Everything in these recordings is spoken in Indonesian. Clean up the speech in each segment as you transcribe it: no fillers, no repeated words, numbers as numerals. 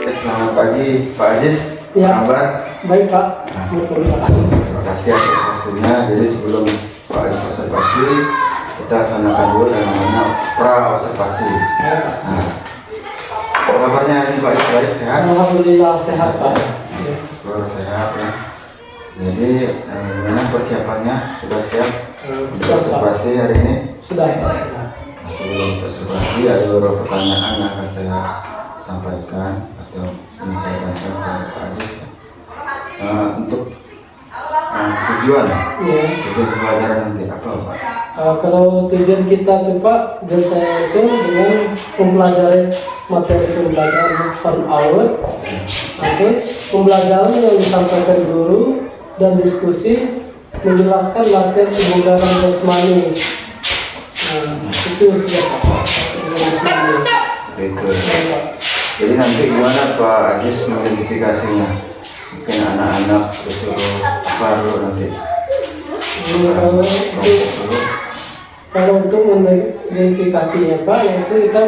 Selamat pagi Pak Ajis, Ya. apa kabar? Baik Pak. Terima kasih atas waktunya. Jadi sebelum Pak Ajis observasi, kita laksanakan dulu yang namanya pra observasi. Ya, Pak. Nah, apa kabarnya ini Pak Ajis? Baik, sehat? Alhamdulillah sehat Pak. Ya. Syukur sehat ya. Jadi gimana persiapannya? Sudah siap untuk Sudah, Pak. observasi hari ini? Sudah Pak. Sudah. Nah, sebelum observasi ada beberapa pertanyaan yang akan saya sampaikan atau ini saya tanyakan kepada Pak Ajis. Untuk tujuan Ya. pelajaran nanti apa Pak? Kalau tujuan kita tuh Pak, dan saya itu dengan mempelajari materi pembelajaran per hour, terus pembelajaran yang disampaikan guru dan diskusi menjelaskan latihan kebugaran jasmani. Itu ya Pak. Itu. Ya, Pak. Jadi nanti gimana Pak Ajis mengidentifikasinya? Mungkin anak-anak disuruh apa dulu nanti? Kalau itu Kalau untuk mengidentifikasinya Pak, yaitu kita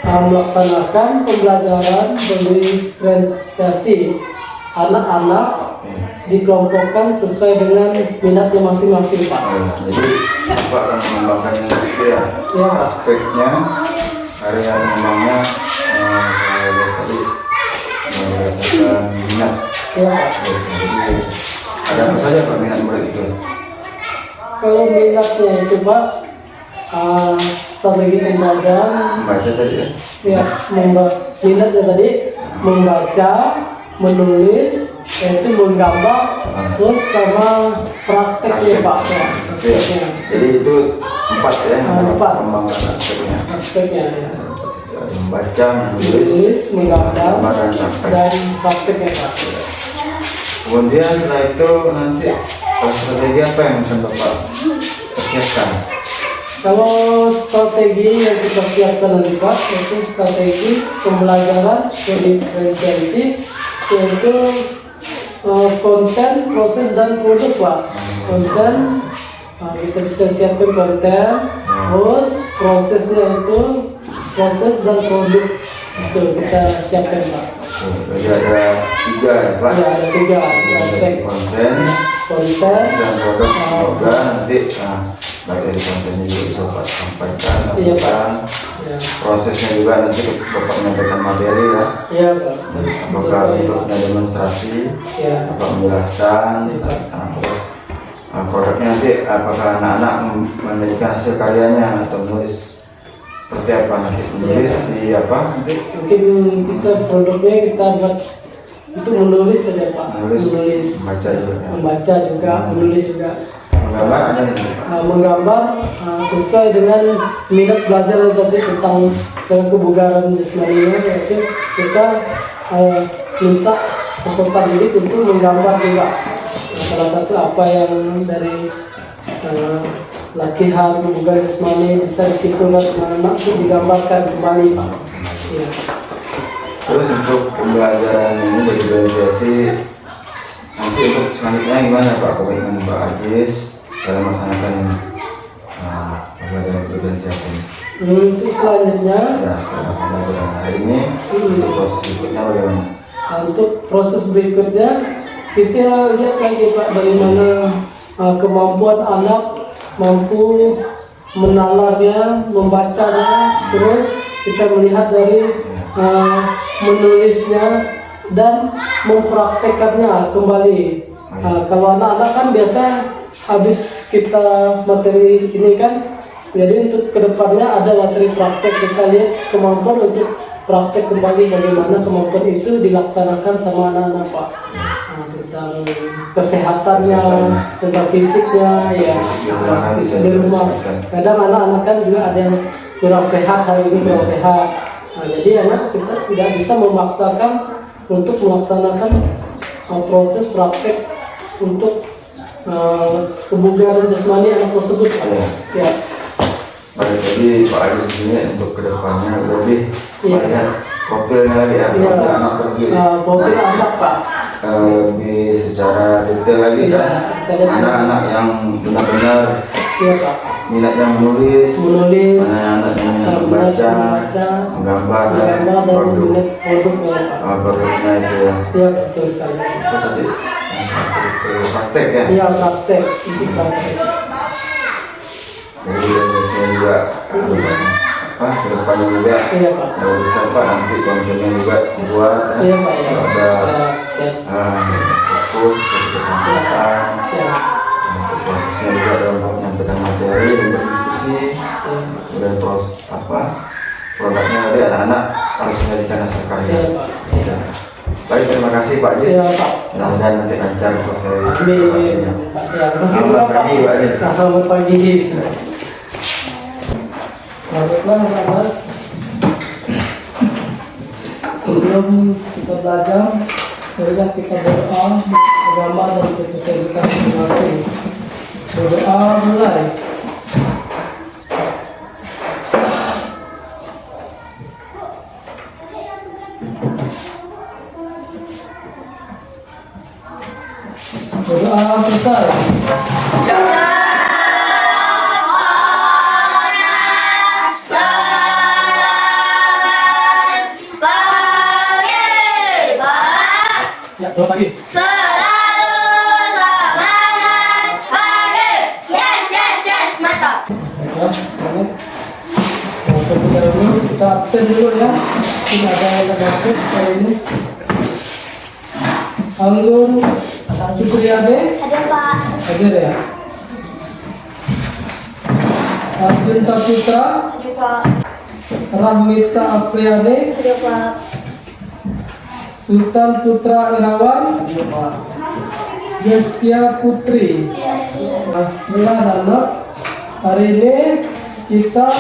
melaksanakan pembelajaran berdifferensiasi anak-anak dikelompokkan sesuai dengan minatnya masing-masing Pak. Jadi Pak akan mengembangkan itu ya, Ya. aspeknya, area mengembangnya tadi berdasarkan minat. Ya Pak. Jadi ada apa saja Pak minat murid itu? Kalau minatnya itu Pak, strategi pembelajaran, Membaca tadi ya? ya minatnya tadi membaca, menulis, yaitu menggambar, terus sama prakteknya Pak. Ya, prakteknya. Jadi itu empat ya yang Empat. mengembangkan aspeknya. Aspeknya ya. Ada membaca, menulis, Menulis, menggambar, dan praktek. dan prakteknya Pak. Kemudian setelah itu nanti strategi apa yang akan Bapak persiapkan? Kalau strategi yang kita siapkan nanti Pak, yaitu strategi pembelajaran berdifferensiasi, yaitu konten, proses, dan produk Pak. Konten, kita bisa siapkan konten, terus prosesnya itu proses dan produk itu kita siapkan Pak. Jadi ada tiga ya Pak? Ya, ada tiga aspek: konten konten, dan produk. Semoga nanti baik dari kontennya juga bisa Pak sampaikan. Iya, Pak. Dan ya, prosesnya juga nanti Bapak menyampaikan materi ya. ya Pak. Apakah bentuknya demonstrasi, Ya, Bapak menjelaskan, Iya. terus produknya nanti apakah anak-anak memberikan hasil karyanya atau menulis seperti apa nanti menulis di apa nanti mungkin kita produknya kita buat itu menulis saja Pak. menulis, membaca juga ya. Membaca juga, menulis juga. Menggambar ada nanti Pak. Menggambar sesuai dengan minat belajar tadi tentang kebugaran jasmaninya, yaitu kita minta peserta didik untuk menggambar juga. Salah satu apa yang dari latihan kebugaran jasmani bisa disimpulkan anak itu digambarkan kembali Pak. Ya. Terus untuk pembelajaran ini berdifferensiasi nanti untuk selanjutnya gimana Pak komitmen Pak Ajis dalam melaksanakan pembelajaran berdifferensiasi ini? Untuk selanjutnya, Ya setelah pembelajaran hari ini untuk proses berikutnya bagaimana? untuk proses berikutnya kita lihat lagi Pak bagaimana kemampuan anak mampu menalarnya, membacanya, terus kita melihat dari menulisnya dan mempraktekannya kembali. Kalau anak-anak kan biasa habis kita materi ini kan, jadi untuk kedepannya ada materi praktek, kita lihat kemampuan untuk praktek kembali bagaimana kemampuan itu dilaksanakan sama anak-anak Pak. Tentang kesehatannya, tentang fisiknya, ya Bisa di rumah. dilaksanakan. Kadang anak-anak kan juga ada yang kurang sehat, hari ini kurang sehat. Jadi anak kita tidak bisa memaksakan untuk melaksanakan proses praktek untuk kebugaran jasmani anak tersebut. Ya. Baik, jadi Pak Ajis ini untuk kedepannya lebih Iya. melihat profilnya lagi ya, Iya. anak tersebut. Profil anak Pak. lebih secara detail lagi Iya, kan, kita lihat. anak-anak yang benar-benar Iya Pak. minatnya menulis, Menulis, anak-anak yang minat membaca, menggambar dan menggambar dan produk, minat produknya Pak. produknya itu ya. Iya betul sekali. Apa tadi? Itu praktek ya. Iya praktek, itu praktek. Jadi biasanya juga apa ke depannya juga Iya Pak. kalau besar Pak nanti kontennya juga dibuat ya. Iya Pak ya. Kalau ada Siap. fokus seperti pengamatan, Siap. untuk prosesnya juga dalam menyampaikan materi untuk diskusi, kemudian proses apa produknya tadi anak-anak harus menjadikan hasil karya. Iya Pak. Ya. Baik, terima kasih Pak Jis. Iya Pak. Mudah-mudahan nanti lancar proses Amin. inovasinya. Pak. Ya, masih Selamat Pak. pagi, Pak Jis. Selamat pagi. Baiklah, sahabat. Sebelum kita belajar, marilah kita berdoa, agama dan kita masing-masing. Berdoa mulai. Berdoa selesai. Ya, selamat pagi. Baiklah, sekarang masuk ke dulu, kita absen dulu ya. Tidak ada yang masuk kali ini. Anggun Supriyade, hadir ya. Arjun Saputra, Rahmita Apriyade, Sultan Putra Irawan, Destia Putri. Nah, anak, hari ini kita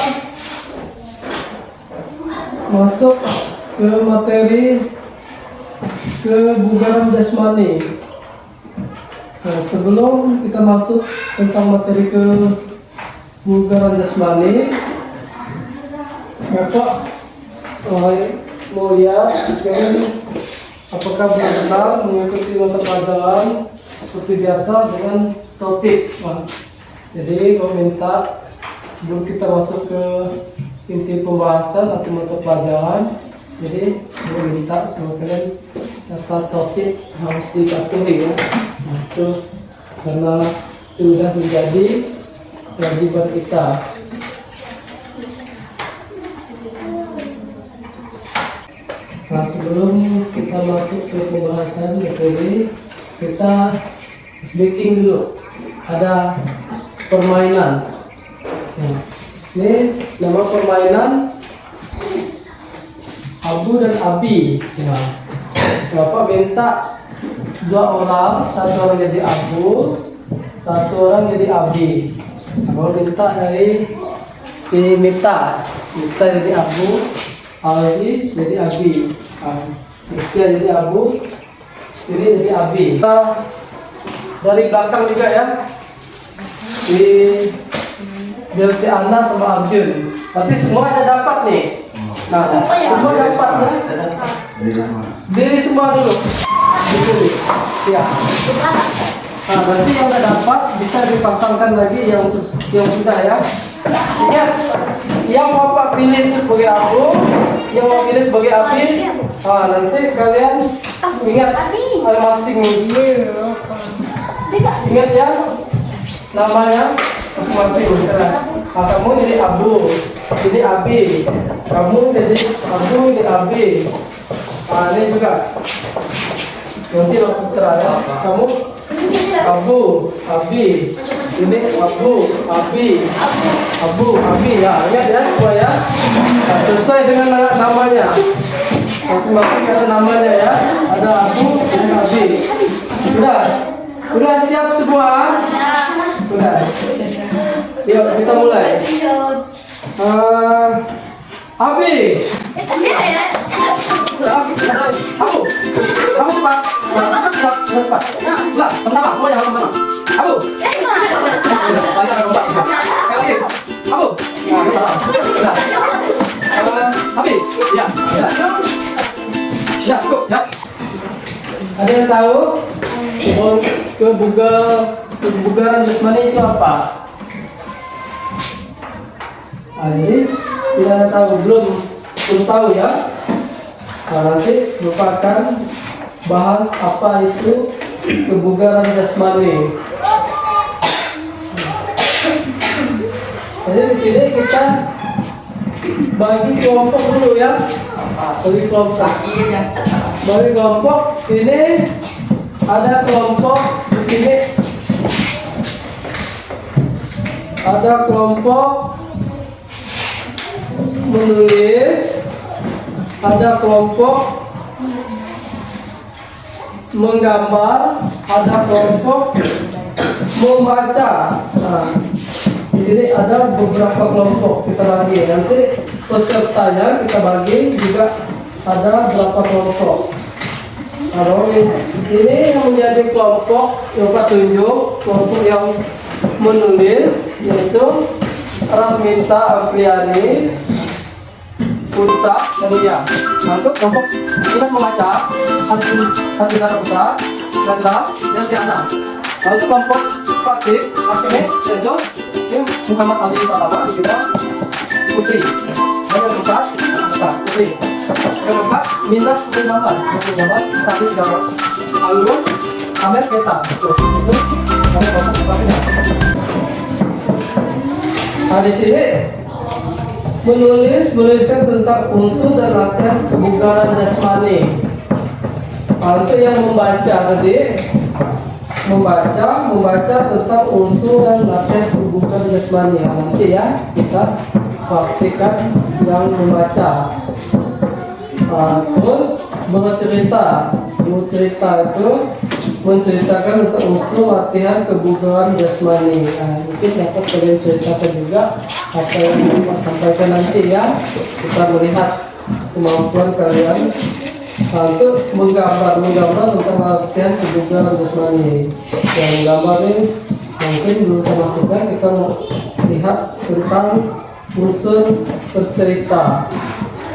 masuk ke materi kebugaran jasmani. Nah, sebelum kita masuk tentang materi kebugaran jasmani, Bapak mau lihat apakah benar mengikuti mata pelajaran seperti biasa dengan topik. Nah, jadi mau minta sebelum kita masuk ke inti pembahasan atau mata pelajaran, jadi mau minta sama kalian data topik harus dipatuhi ya. Nah, itu karena sudah menjadi kewajiban kita. Nah, sebelum kita masuk ke pembahasan materi, kita speaking dulu. Ada permainan. Nah, ini nama permainan Abu dan Abi. Nah, Bapak minta 2 orang, 1 orang jadi Abu, 1 orang jadi Abi. Bapak minta dari si Mita jadi Abu, Aldi jadi Abi. Dia jadi Abu, ini jadi Abi. Kita dari belakang juga ya, di berarti Ana sama Arjun. Berarti semuanya dapat nih. Nah, semua dapat ya. Diri semua dulu. Diri. Ya. Nah, berarti yang nggak dapat bisa dipasangkan lagi yang sudah ya. Ingat, yang Bapak pilih itu sebagai Abu, yang mau pilih sebagai Abi. Nah, nanti kalian ingat masing-masing. Ingat ya namanya masing-masing. Misalnya, kamu jadi Abu, ini Abi. Kamu jadi Abu, ini Abi. Nah, ini juga. Nanti Putra ya. Kamu Abu, Abi. Ini Abu, Abi. Abu, Abi ya. Ingat ya semua ya. Nah, sesuai dengan namanya. Masing-masing ada namanya ya. Ada Abu dan Abi. Sudah siap semua? Sudah. Yuk kita mulai. Abi. Kamu Pak. Pertama, semuanya pertama. Abu. Sekali lagi. Abu. Abi. Ya. Ya, cukup ya. Ada yang tahu? Oh, kebugaran jasmani itu apa? Nah, jadi tidak ada tahu, belum tahu ya. Nah, nanti lupakan bahas apa itu kebugaran jasmani. Jadi di sini kita bagi kelompok dulu ya. Bagi kelompok ini ada kelompok di sini. Ada kelompok menulis, ada kelompok menggambar, ada kelompok membaca. Nah, di sini ada beberapa kelompok kita bagi. Nanti pesertanya kita bagi juga ada berapa kelompok. Kalau ini yang menjadi kelompok yang Pak tunjuk, kelompok yang menulis yaitu Ramita Afriani, Putra dan Lia. Masuk kelompok kita membaca Hati Putra dan Diana. Lalu kelompok Fakih yaitu Muhammad Ali Patawa kita Putri. Yang keempat Putri. Yang keempat Minda Putri Muhammad tapi tidak Alun Amer Kesa. Itu kelompok Fakihnya. Nah, di sini menuliskan tentang unsur dan latihan kebugaran jasmani. Nah, untuk yang membaca tadi membaca tentang unsur dan latihan kebugaran jasmani. Nah, nanti ya kita praktikkan yang membaca. Nah, terus mencerita itu menceritakan tentang unsur latihan kebugaran jasmani. Nah, mungkin dapat kalian ceritakan juga apa yang saya sampaikan nanti ya. Kita melihat kemampuan kalian. Nah, untuk menggambar tentang latihan kebugaran jasmani. Yang menggambar ini mungkin dulu kita masukkan, kita lihat tentang unsur bercerita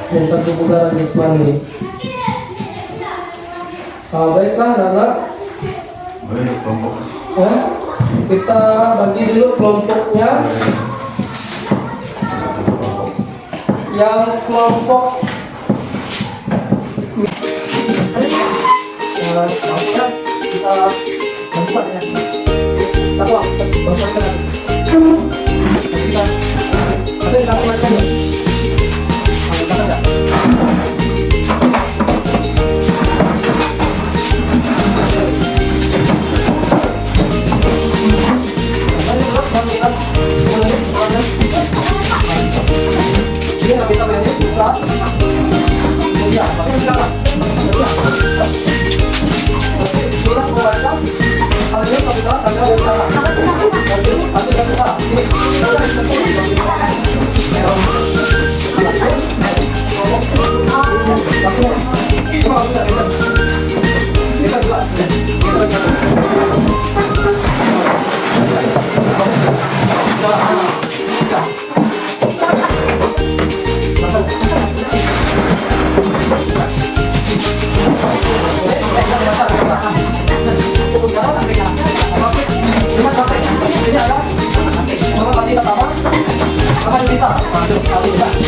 tentang kebugaran jasmani. Nah, baiklah anak-anak. Ya, kita bagi dulu kelompoknya. Yang kelompok kita tempat ya. Satu, kita ada yang macam ni. Ada tak?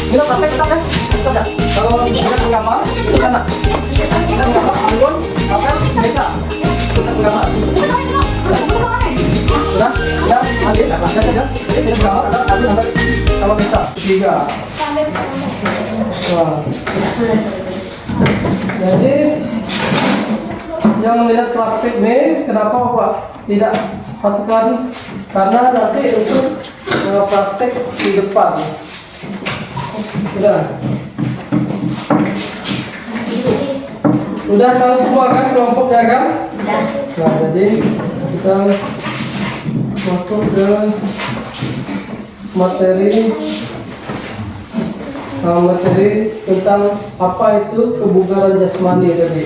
Kita praktek kita kan? Sudah. Kalau kita menggambar, di sana. Kita menggambar alun, apa? Desa. Kita menggambar. Sudah? Ya, ambil. Ada saja. Jadi kita menggambar ada alun sampai sama desa. Tiga. Wah. Jadi yang melihat praktek ini, kenapa Pak tidak satukan? Karena nanti untuk praktek di depan. Udah tahu semua kan kelompoknya kan? Nah, jadi kita masuk ke materi tentang apa itu kebugaran jasmani tadi.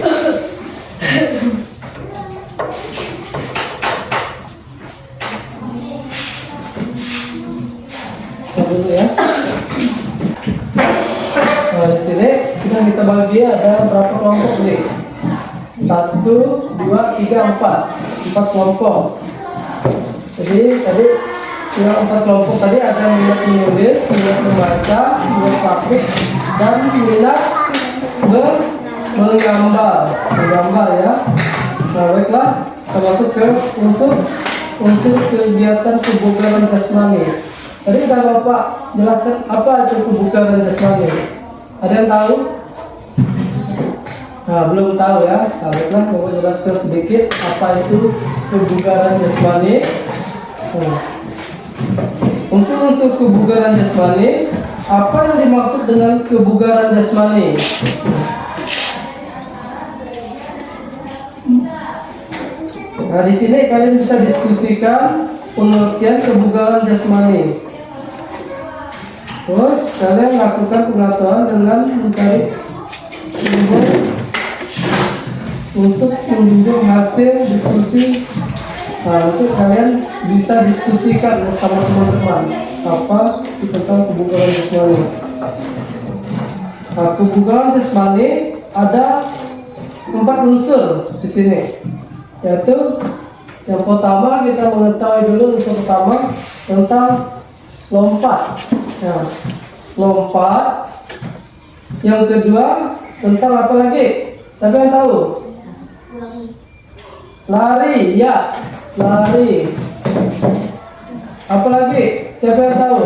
Dulu ya. Nah, di sini kita bagi ada berapa kelompok nih? 1, 2, 3, 4 kelompok. Jadi tadi yang 4 kelompok tadi ada minat menulis, minat membaca, minat praktik, dan minat menggambar ya. Nah baiklah, kita masuk ke unsur kegiatan kebugaran jasmani. Tadi kita Bapak jelaskan apa itu kebugaran jasmani. Ada yang tahu? Nah, belum tahu ya. Nah, baiklah, Bapak jelaskan sedikit apa itu kebugaran jasmani. Unsur-unsur kebugaran jasmani. Apa yang dimaksud dengan kebugaran jasmani? Nah, di sini kalian bisa diskusikan pengertian kebugaran jasmani. Terus kalian lakukan pengetahuan dengan mencari sumber untuk menunjuk hasil diskusi. Nah, nanti kalian bisa diskusikan bersama teman-teman apa itu tentang kebugaran jasmani. Nah, kebugaran jasmani ada 4 unsur di sini, yaitu yang pertama kita mengetahui dulu unsur pertama tentang lompat. Nah, lompat. Yang kedua tentang apa lagi? Siapa yang tahu? Lari, ya, lari. Apa lagi? Siapa yang tahu?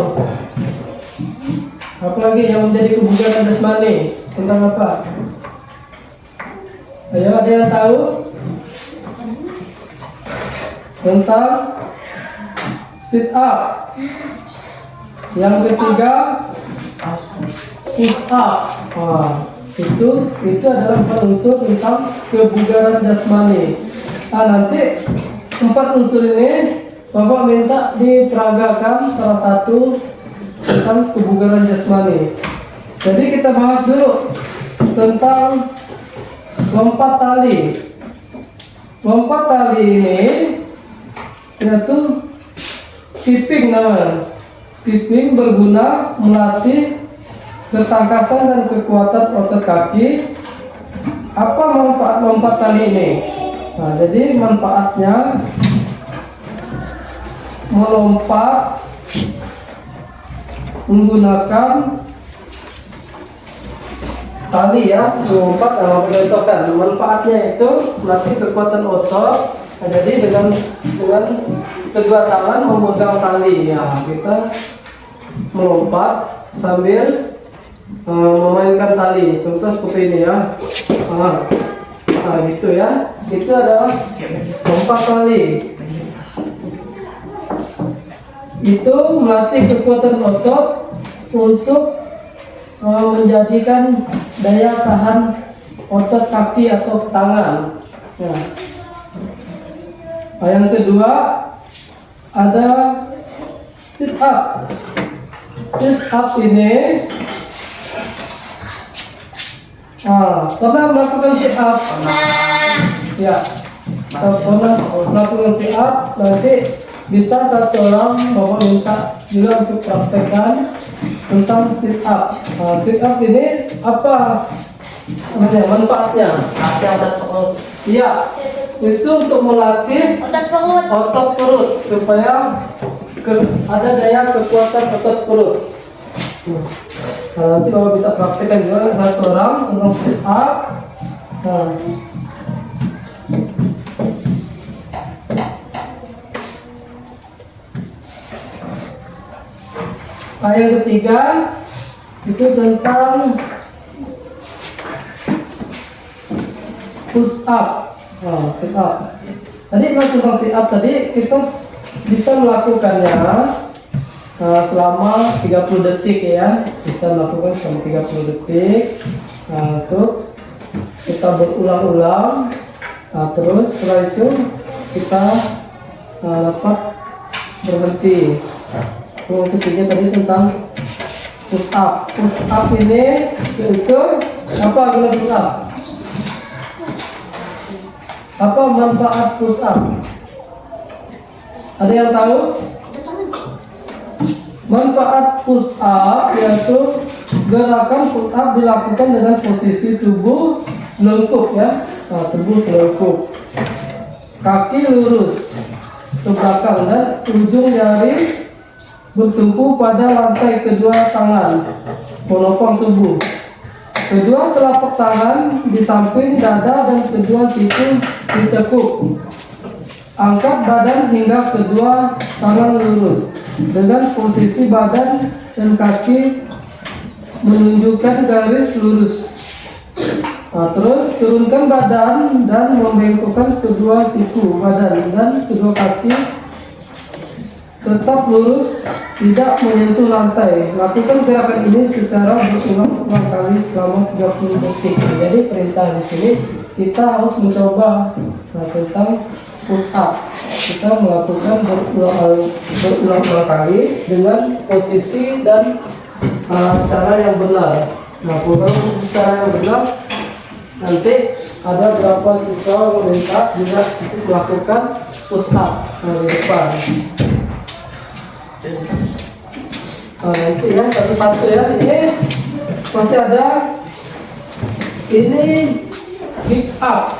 Apa lagi yang menjadi kebugaran jasmani? Tentang apa? Ayo, ada yang tahu? Tentang sit up. Yang ketiga push up. Wah, itu adalah 4 unsur tentang kebugaran jasmani. Nah, nanti 4 unsur ini Bapak minta diperagakan salah satu tentang kebugaran jasmani. Jadi kita bahas dulu tentang lompat tali. Lompat tali ini yaitu skipping namanya. Skipping berguna melatih ketangkasan dan kekuatan otot kaki. Apa manfaat lompat tali ini? Nah, jadi manfaatnya melompat menggunakan tali ya, melompat dalam penontokan. Manfaatnya itu melatih kekuatan otot. Nah, jadi dengan kedua tangan memegang tali ya, kita melompat sambil memainkan tali. Contoh seperti ini ya. Nah, gitu ya. Itu adalah lompat tali. Itu melatih kekuatan otot untuk menjadikan daya tahan otot kaki atau tangan. Ya. Nah, yang kedua ada sit up. Sit up ini pernah melakukan sit up? Ya, pernah melakukan sit up. Nanti bisa satu orang Bapak minta juga untuk praktekkan tentang sit up. Sit up ini apa manfaatnya? Iya, itu untuk melatih otot perut supaya ada daya kekuatan otot perut. Nanti Bapak bisa praktekkan juga satu orang tentang sit up. Yang ketiga itu tentang push up. Sit up. Tadi kalau tentang sit up tadi kita bisa melakukannya selama 30 detik ya. Bisa melakukan selama 30 detik. Untuk kita berulang-ulang. Terus setelah itu kita dapat berhenti. Yang ketiga tadi tentang push up. Push up ini itu apa guna push up? Apa manfaat push up? Ada yang tahu? Manfaat push up yaitu gerakan push up dilakukan dengan posisi tubuh melengkung ya. tubuh telungkup. Kaki lurus ke belakang dan ujung jari bertumpu pada lantai kedua tangan, menopang tubuh. Kedua telapak tangan di samping dada dan kedua siku ditekuk. Angkat badan hingga kedua tangan lurus dengan posisi badan dan kaki menunjukkan garis lurus. Terus turunkan badan dan membengkokkan kedua siku badan dan kedua kaki tetap lurus, tidak menyentuh lantai. Lakukan gerakan ini secara berulang-ulang kali selama 30 detik. Jadi perintah di sini kita harus mencoba tentang push up. Kita melakukan berulang-ulang kali dengan posisi dan cara yang benar. Nah, kalau posisi cara yang benar, nanti ada beberapa siswa meminta juga untuk melakukan push up di depan. Itu ya satu-satu ya. Ini masih ada ini big up.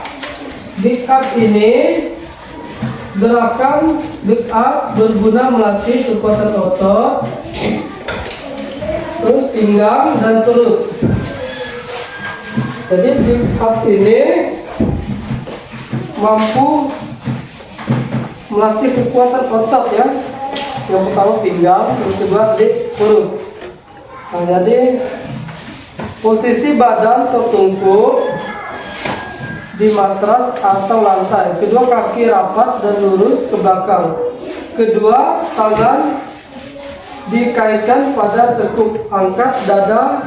Big up ini gerakan big up berguna melatih kekuatan otot, terus pinggang dan perut. Jadi big up ini mampu melatih kekuatan otot ya. Yang pertama pinggang, yang kedua di perut. Nah, jadi posisi badan tertungkup di matras atau lantai. Kedua kaki rapat dan lurus ke belakang. Kedua tangan dikaitkan pada tekuk. Angkat dada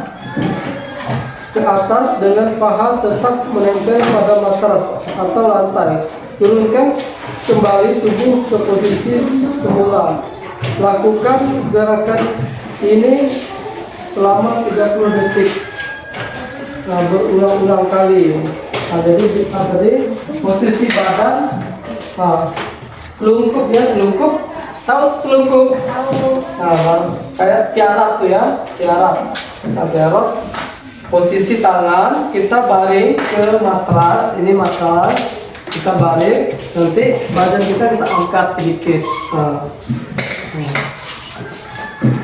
ke atas dengan paha tetap menempel pada matras atau lantai. Turunkan kembali tubuh ke posisi semula. Lakukan gerakan ini selama 30 detik. Nah, berulang-ulang kali. Nah, jadi tadi posisi badan, telungkup ya, telungkup. Tahu telungkup? Nah, kayak tiarap tuh ya, tiarap. Nah, tiarap. Posisi tangan kita baring ke matras, ini matras. Kita balik, nanti badan kita angkat sedikit.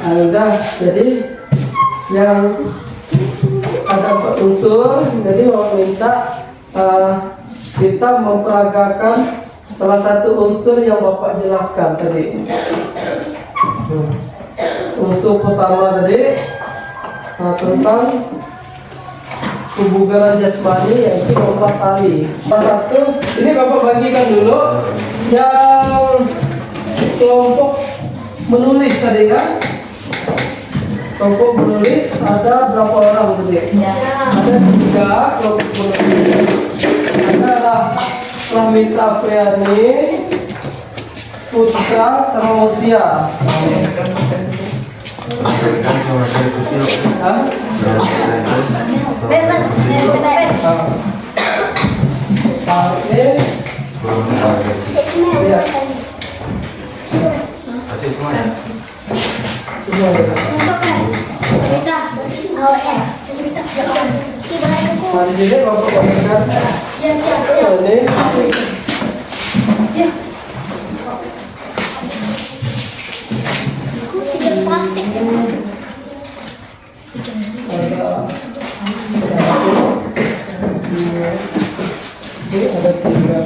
Udah, jadi yang ada unsur, jadi mau minta kita memperagakan salah satu unsur yang Bapak jelaskan tadi. Unsur pertama tadi tentang kebugaran jasmani, yaitu lompat tali. Salah satu, ini Bapak bagikan dulu yang kelompok menulis tadi ya. Kelompok menulis ada berapa orang tadi? Ada 3 kelompok menulis. Ada Lamita Apriani, Putra Samamutia. Jadi Bapak bayangkan ini ada 3.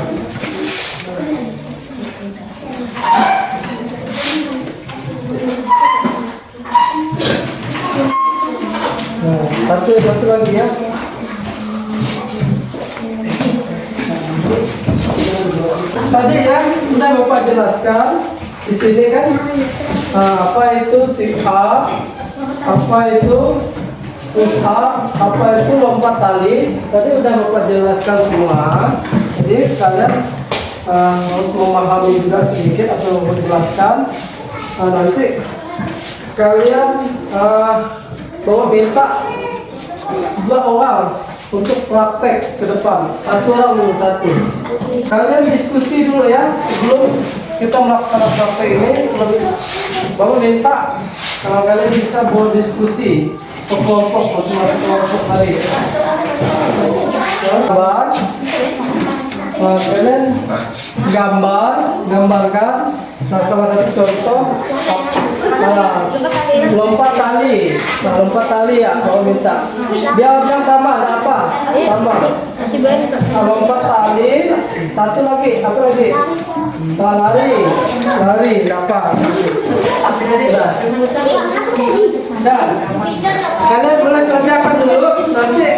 Satu lagi ya. Tadi ya sudah Bapak jelaskan di sini kan apa itu sit up, apa itu push up, apa itu lompat tali. Tadi udah Bapak jelaskan semua. Jadi kalian harus memahami juga sedikit atau menjelaskan. Nanti kalian bawa minta 2 orang untuk praktek ke depan, 1 orang dulu 1. Kalian diskusi dulu ya sebelum kita melaksanakan praktek ini. Bawa minta kalau kalian bisa bawa diskusi ke kelompok masing-masing kelompok hari. Kalian gambarkan. Nah, salah satu contoh lompat tali. Nah, lompat tali ya kalau minta. Dia bilang sama, ada apa? Sama. Nah, lompat tali. Satu lagi, apa lagi? Nah, lari, apa? Dan kalian boleh kerjakan dulu. Nanti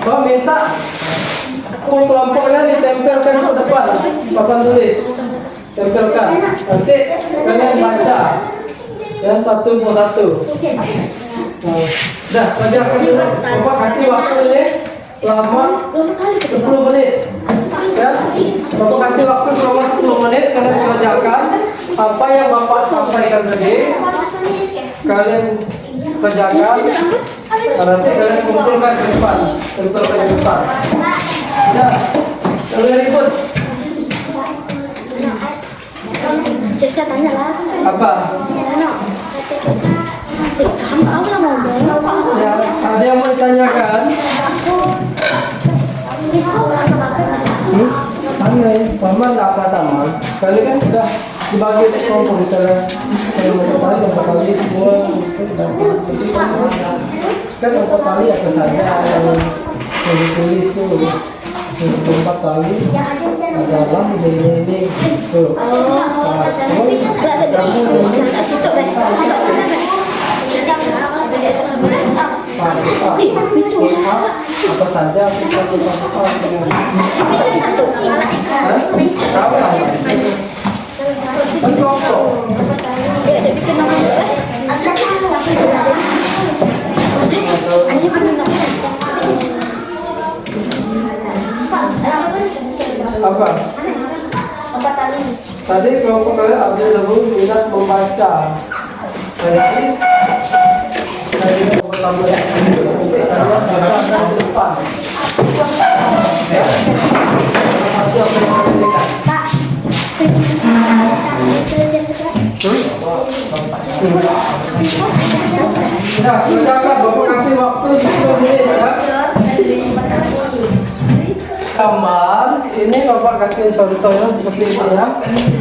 kau minta kelompoknya ditempelkan ke depan papan tulis, tempelkan. Nanti kalian baca yang satu persatu. Dah, kerjakan dulu. Bapak kasih waktu ini selama 10 menit. Ya, Bapak kasih waktu selama 10 menit. Kalian kerjakan apa yang Bapak sampaikan tadi. Kalian kerjakan. Nanti kalian kumpulkan ke depan, tempelkan ke depan. Ya, jangan ribut. Saya tanya lah. Apa? Ya, ada yang mau ditanyakan? Sama nggak apa sama? Kali kan sudah dibagi kelompok misalnya kalau berapa kali semua kan berapa kali apa saja yang ditulis tuh. 4 kali adalah ini tuh. Apa saja kita pasal dengan apa? Tadi kelompok kalian ada sebelum minat membaca. Jadi pertama di depan. Nah, kerjakan. Bapak kasih waktu 10 menit ya. Gambar ini Bapak kasih contohnya seperti ini ya.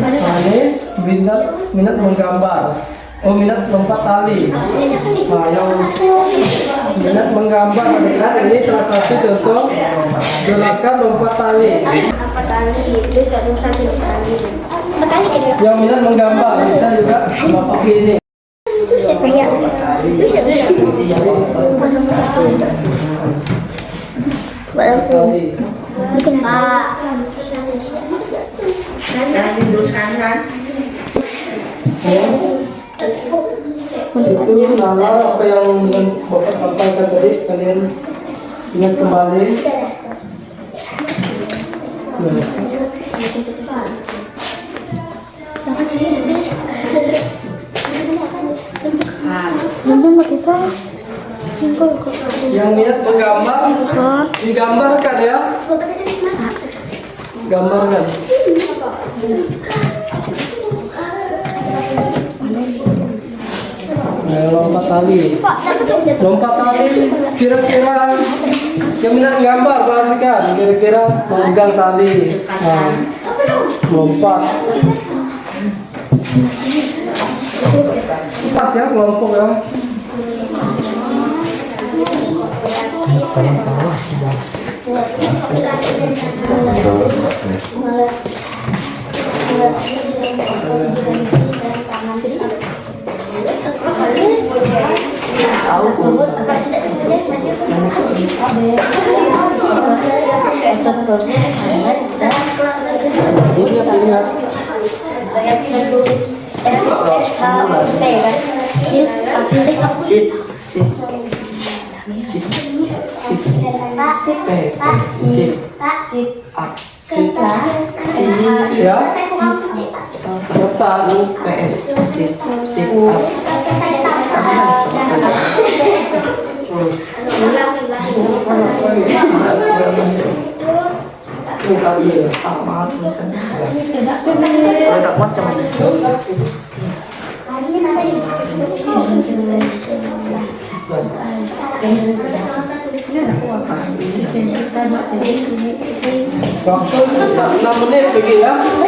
Nah, ini minat menggambar. Minat lompat tali. Nah, yang minat menggambar adalah ini salah satu contoh gerakan lompat tali. Yang minat menggambar bisa juga Bapak ini. Bikin Pak. Itu nalar apa yang Bapak sampaikan tadi, kalian ingat kembali. Yang minat menggambar, digambarkan ya. Gambarkan. Lompat tali. Lompat tali kira-kira yang minat gambar perhatikan, kira-kira memegang tali. Nah, lompat. Pas ya kelompok ya. Ya, kertas Waktu bisa 6 menit lagi ya. 6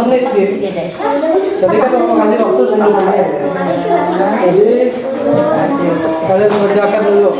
menit gitu. Jadi kan berapa kali waktu sambil menit. Jadi kalian mengerjakan dulu.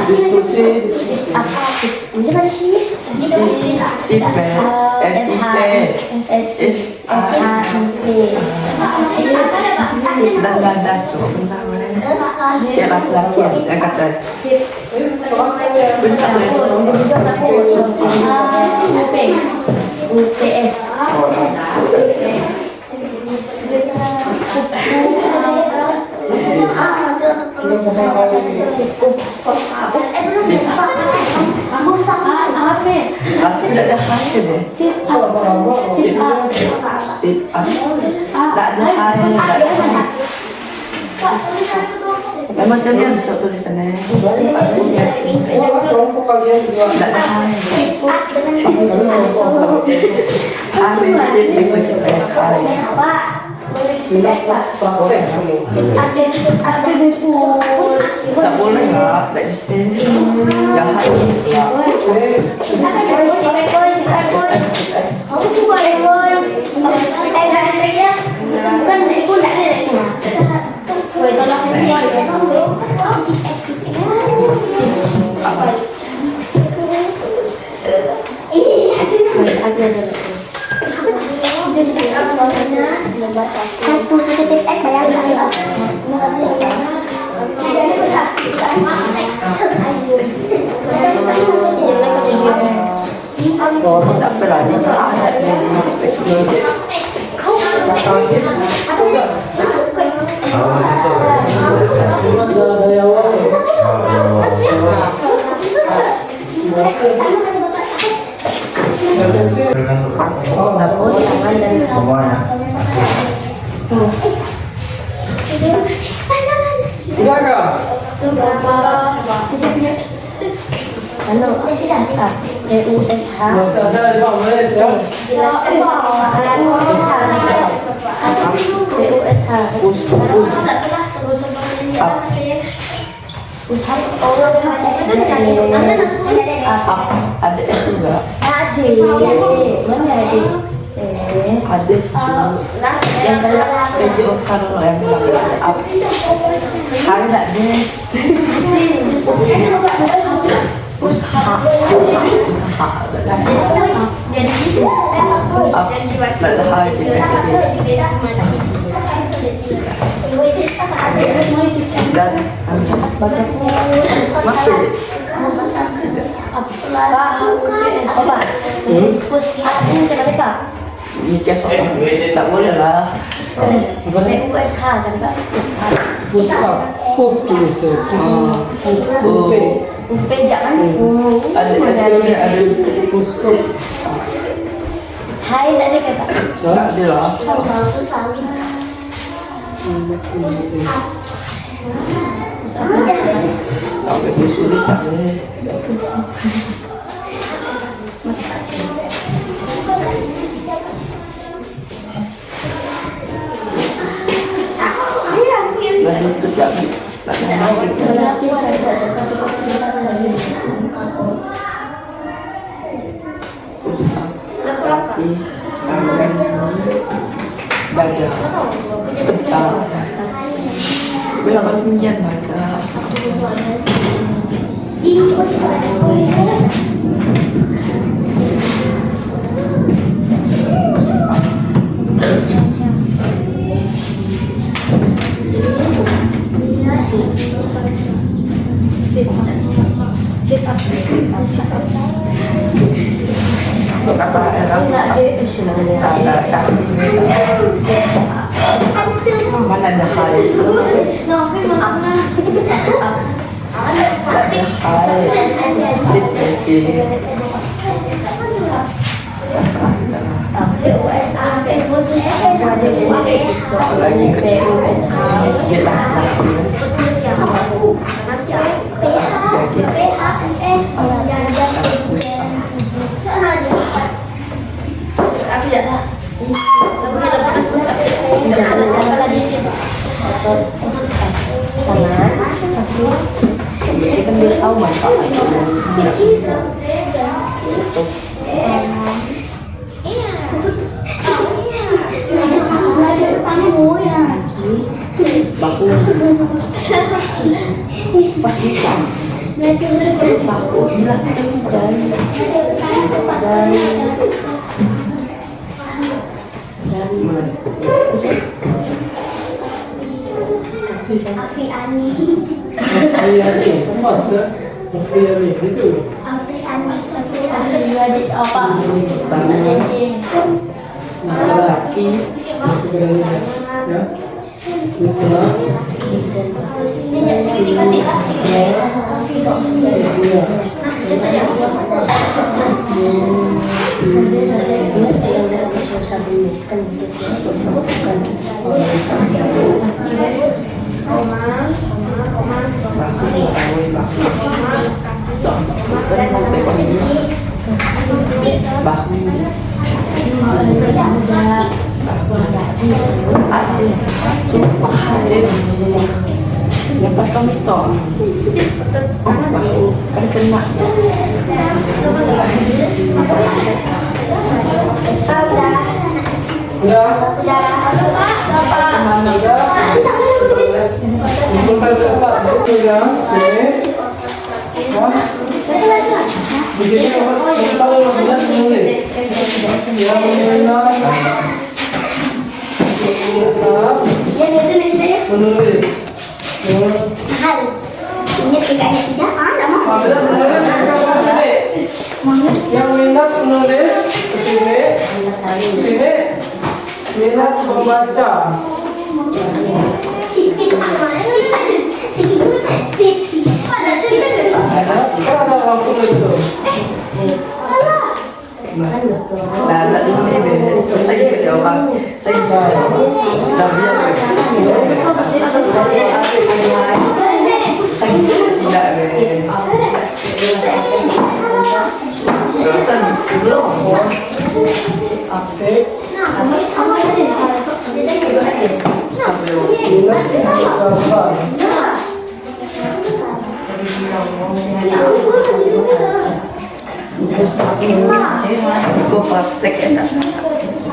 Diskusi Langsung tidak ada hasil deh. Tak ada hasil. Memang kalian coba tulisannya. kelompok kalian juga. Tak ada hasil. Praktek. Tak boleh lah, tak bisa. Jahat. Satu titik X bayar Tak berani ada Ada yang lain. Semuanya. Enggak kah? Halo, USH. Masih ada 5 menit ya. ada S juga. Ada yang kayak meja kalau yang bilang up. Ada deh. Usaha. Ada hal dan masih ini kesok tak boleh lah. Pusat. Tulis. Ada hasilnya ada Pusat. Hai, tadi kata. tak ada lah. Sampai tulis ada. Lalu kerja baca petang berapa sembilan baca kata mana ada hal sit lagi ke kita jadi kan dia tahu manfaatnya. Bagus. Pas bisa. Bagus. Afi Ani. Iya, emas ya. Iya, itu. Afi Ani. Apa? Laki. Masuk ke dalam ya. Itu. Iya. Ya pas kami toh, kan kena. Udah. Kemana udah? Bukan tempat udah. Begini kalau benar menulis. Yang benar. Menulis. Mahal. Ini tingkatnya tidak ada mah. Benar menulis yang minat menulis ke sini minat membaca. Ada langsung itu. Nah, ini saya jadi orang, saya dah biar Kau praktek enak.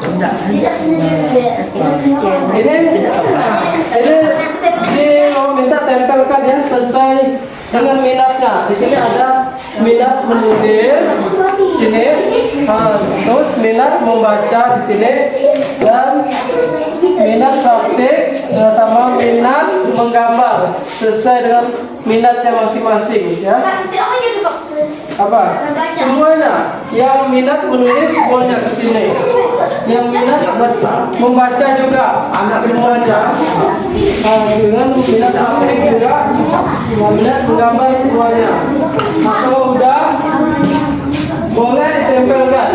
Tidak. Ini mau minta tempelkan ya sesuai dengan minatnya. Di sini ada minat menulis, sini, terus minat membaca di sini, dan minat praktik sama minat menggambar sesuai dengan minatnya masing-masing ya. Apa? Semuanya yang minat menulis semuanya ke sini. Yang minat membaca juga semuanya. Dengan minat praktik juga, minat menggambar semuanya. Kalau udah boleh ditempelkan.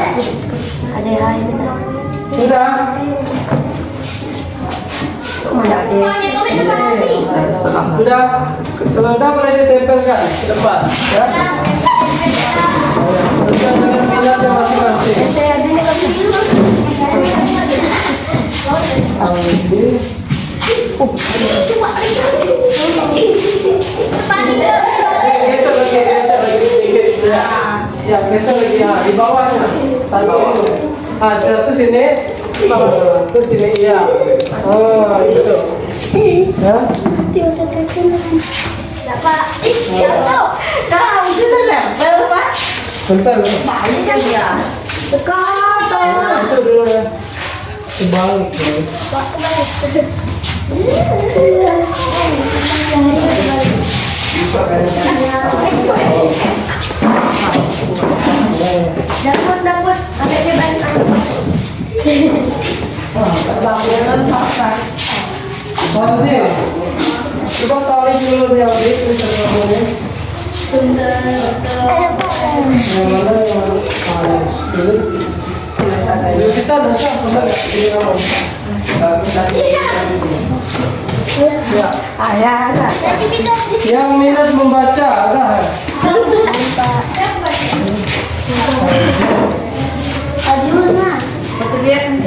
Sudah. Sudah. Kalau udah boleh ditempelkan ke depan ya. Sesuai dengan minatnya masing-masing. Geser lagi sedikit ya. Ya, geser lagi ya, di bawahnya. Satu. Satu sini. Terus sini iya. Oh, itu. Ya. Dapat. Ya tuh. Kau sudah nempel Pak. Bentar. Banyak kan ya. Sekarang. Itu dulu ya. Kebalik ya. Dapat. Ada banyak. Bangunan pasar. Salin. Coba salin dulu nih Aldi, bisa ngomongnya. Yang mana salin. Terus kita udah sah, benar nggak? Ini ngomong. Ya. Ayah ada. Yang minat membaca ada. Ajuna. Yang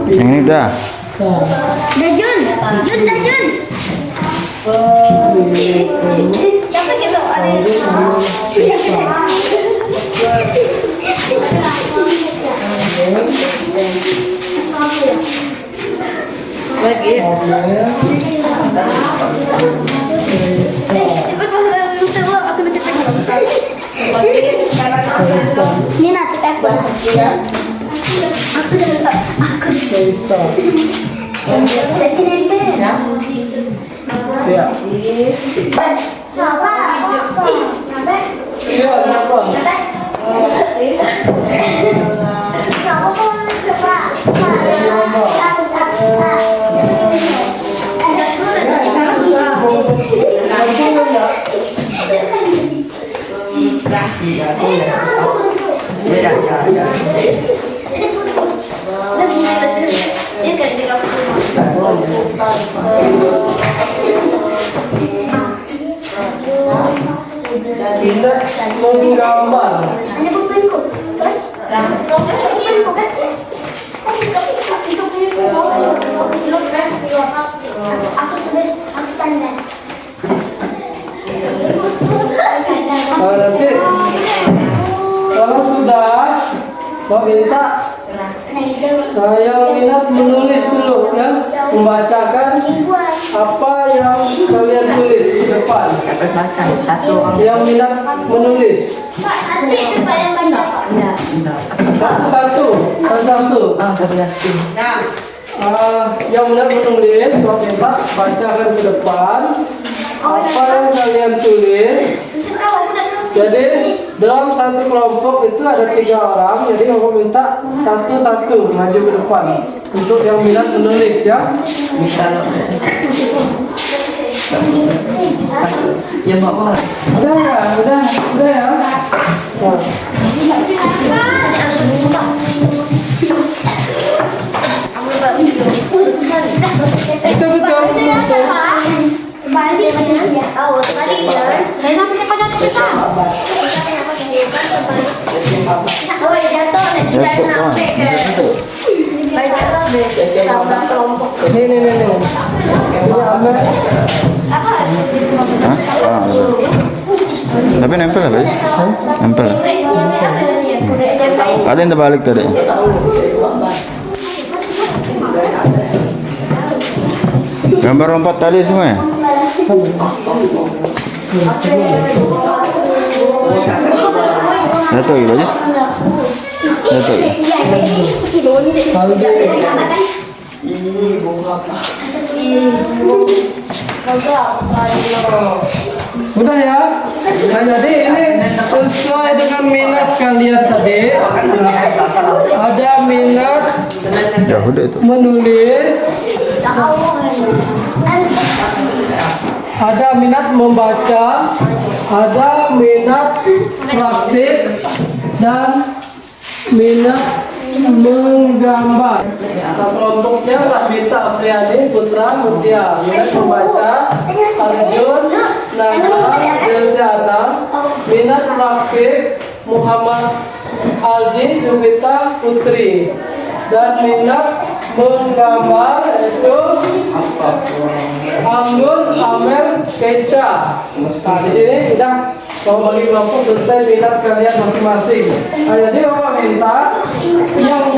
ini udah. Dajun. Jun, Dajun. Siapa gitu? Lagi. Cepat masuk dalam aku bikin ini nanti aku. Aku udah aku dari sini Ya. Iya, kenapa? Tidak menggambar. Ada bukuku. Aku standar. Nanti kalau sudah mau minta yang minat menulis dulu ya, membacakan apa yang kalian tulis di depan. Dapat baca satu orang. Yang minat menulis Nanti itu pada banyak. satu-satu. Satu lagi. Yang minat menulis, mau minta bacakan ke depan apa yang kalian tulis. Jadi dalam satu kelompok itu ada 3 orang, jadi aku minta satu-satu maju ke depan untuk yang minat menulis ya. Bisa. Ya bawa. Udah ya, udah ya. Nah, betul. Balik ya. Oh, balik ya. Memang kita pada kita. Oh, jatuh nih sudah sampai ke. Baik jatuh deh. Sama kelompok. Nih. Ini Amer. Apa? Hah? Tapi nempel lah, guys. Nempel. Ada yang terbalik tadi. Gambar lompat tali semua ya? Dato ya, Bajis? Dato ya? Udah ya. Nah, jadi ini sesuai dengan minat kalian tadi. Ada minat Ya udah itu. menulis, ada minat membaca, ada minat praktik, dan minat menggambar. Nah, kelompoknya Labita Apriani Putra Mutia, minat membaca, Arjun Naga Delta Adam, minat praktik Muhammad Aldi Jupita Putri, dan minat menggambar itu Anggun Amel Keisha. Nah, di sini udah mau bagi kelompok selesai minat kalian masing-masing. Nah, jadi Bapak minta yang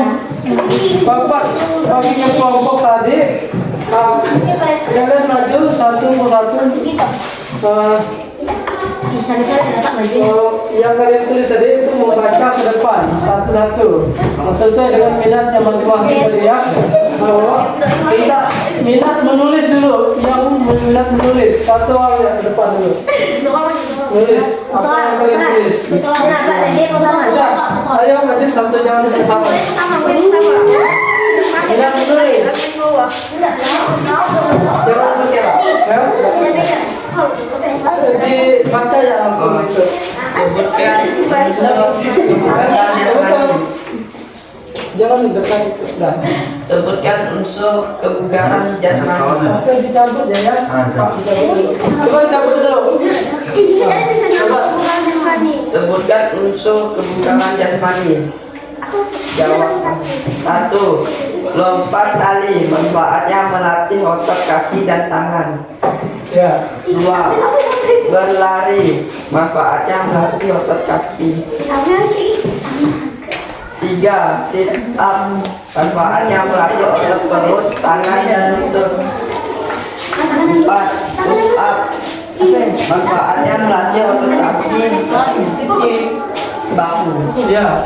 Bapak baginya kelompok tadi, kalian maju satu persatu. Yang kalian tulis tadi itu membaca ke depan satu-satu sesuai dengan minatnya masing-masing tadi ya. Bahwa kita minat menulis dulu, yang minat menulis satu orang yang ke depan dulu. Tulis apa yang kalian tulis. Sudah, ayo maju satu jangan sama. Minat menulis. Jangan berkira. Ya. Dibaca ya langsung itu. Sebutkan unsur kebugaran jasmani. Jangan di depan. Enggak. Sebutkan unsur kebugaran jasmani. Oke, dicampur ya. Pak, dicampur dulu. Coba dicampur dulu. Sebutkan unsur kebugaran jasmani. Jawab. 1. Lompat tali, manfaatnya melatih otot kaki dan tangan. Ya. 2. Berlari, manfaatnya melatih otot kaki. 3. Sit up, manfaatnya melatih otot perut, tangan, dan lutut. 4. Push up, manfaatnya melatih otot kaki, bahu. Ya.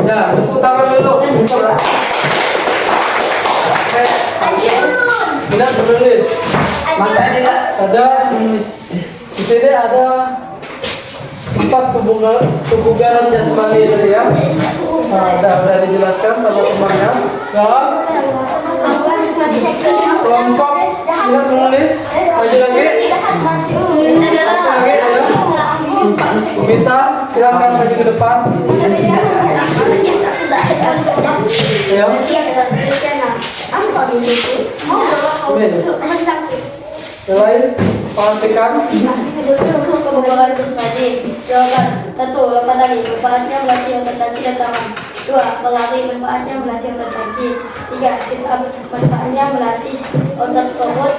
Ya, tepuk tangan dulu. Tidak menulis. Makanya tidak Ada di sini ada 4 kebugaran jasmani itu ya. Nah, udah dijelaskan sama temannya. Sekarang kelompok tidak menulis. Maju lagi. Satu lagi ya. Kita silakan maju ke depan. Ya. Yang lain, perhatikan. Kebugaran jasmani. Jawaban 1. Lompat tali, manfaatnya melatih otot kaki dan tangan. 2. Berlari, manfaatnya melatih otot kaki. 3. Sit up, manfaatnya melatih otot perut.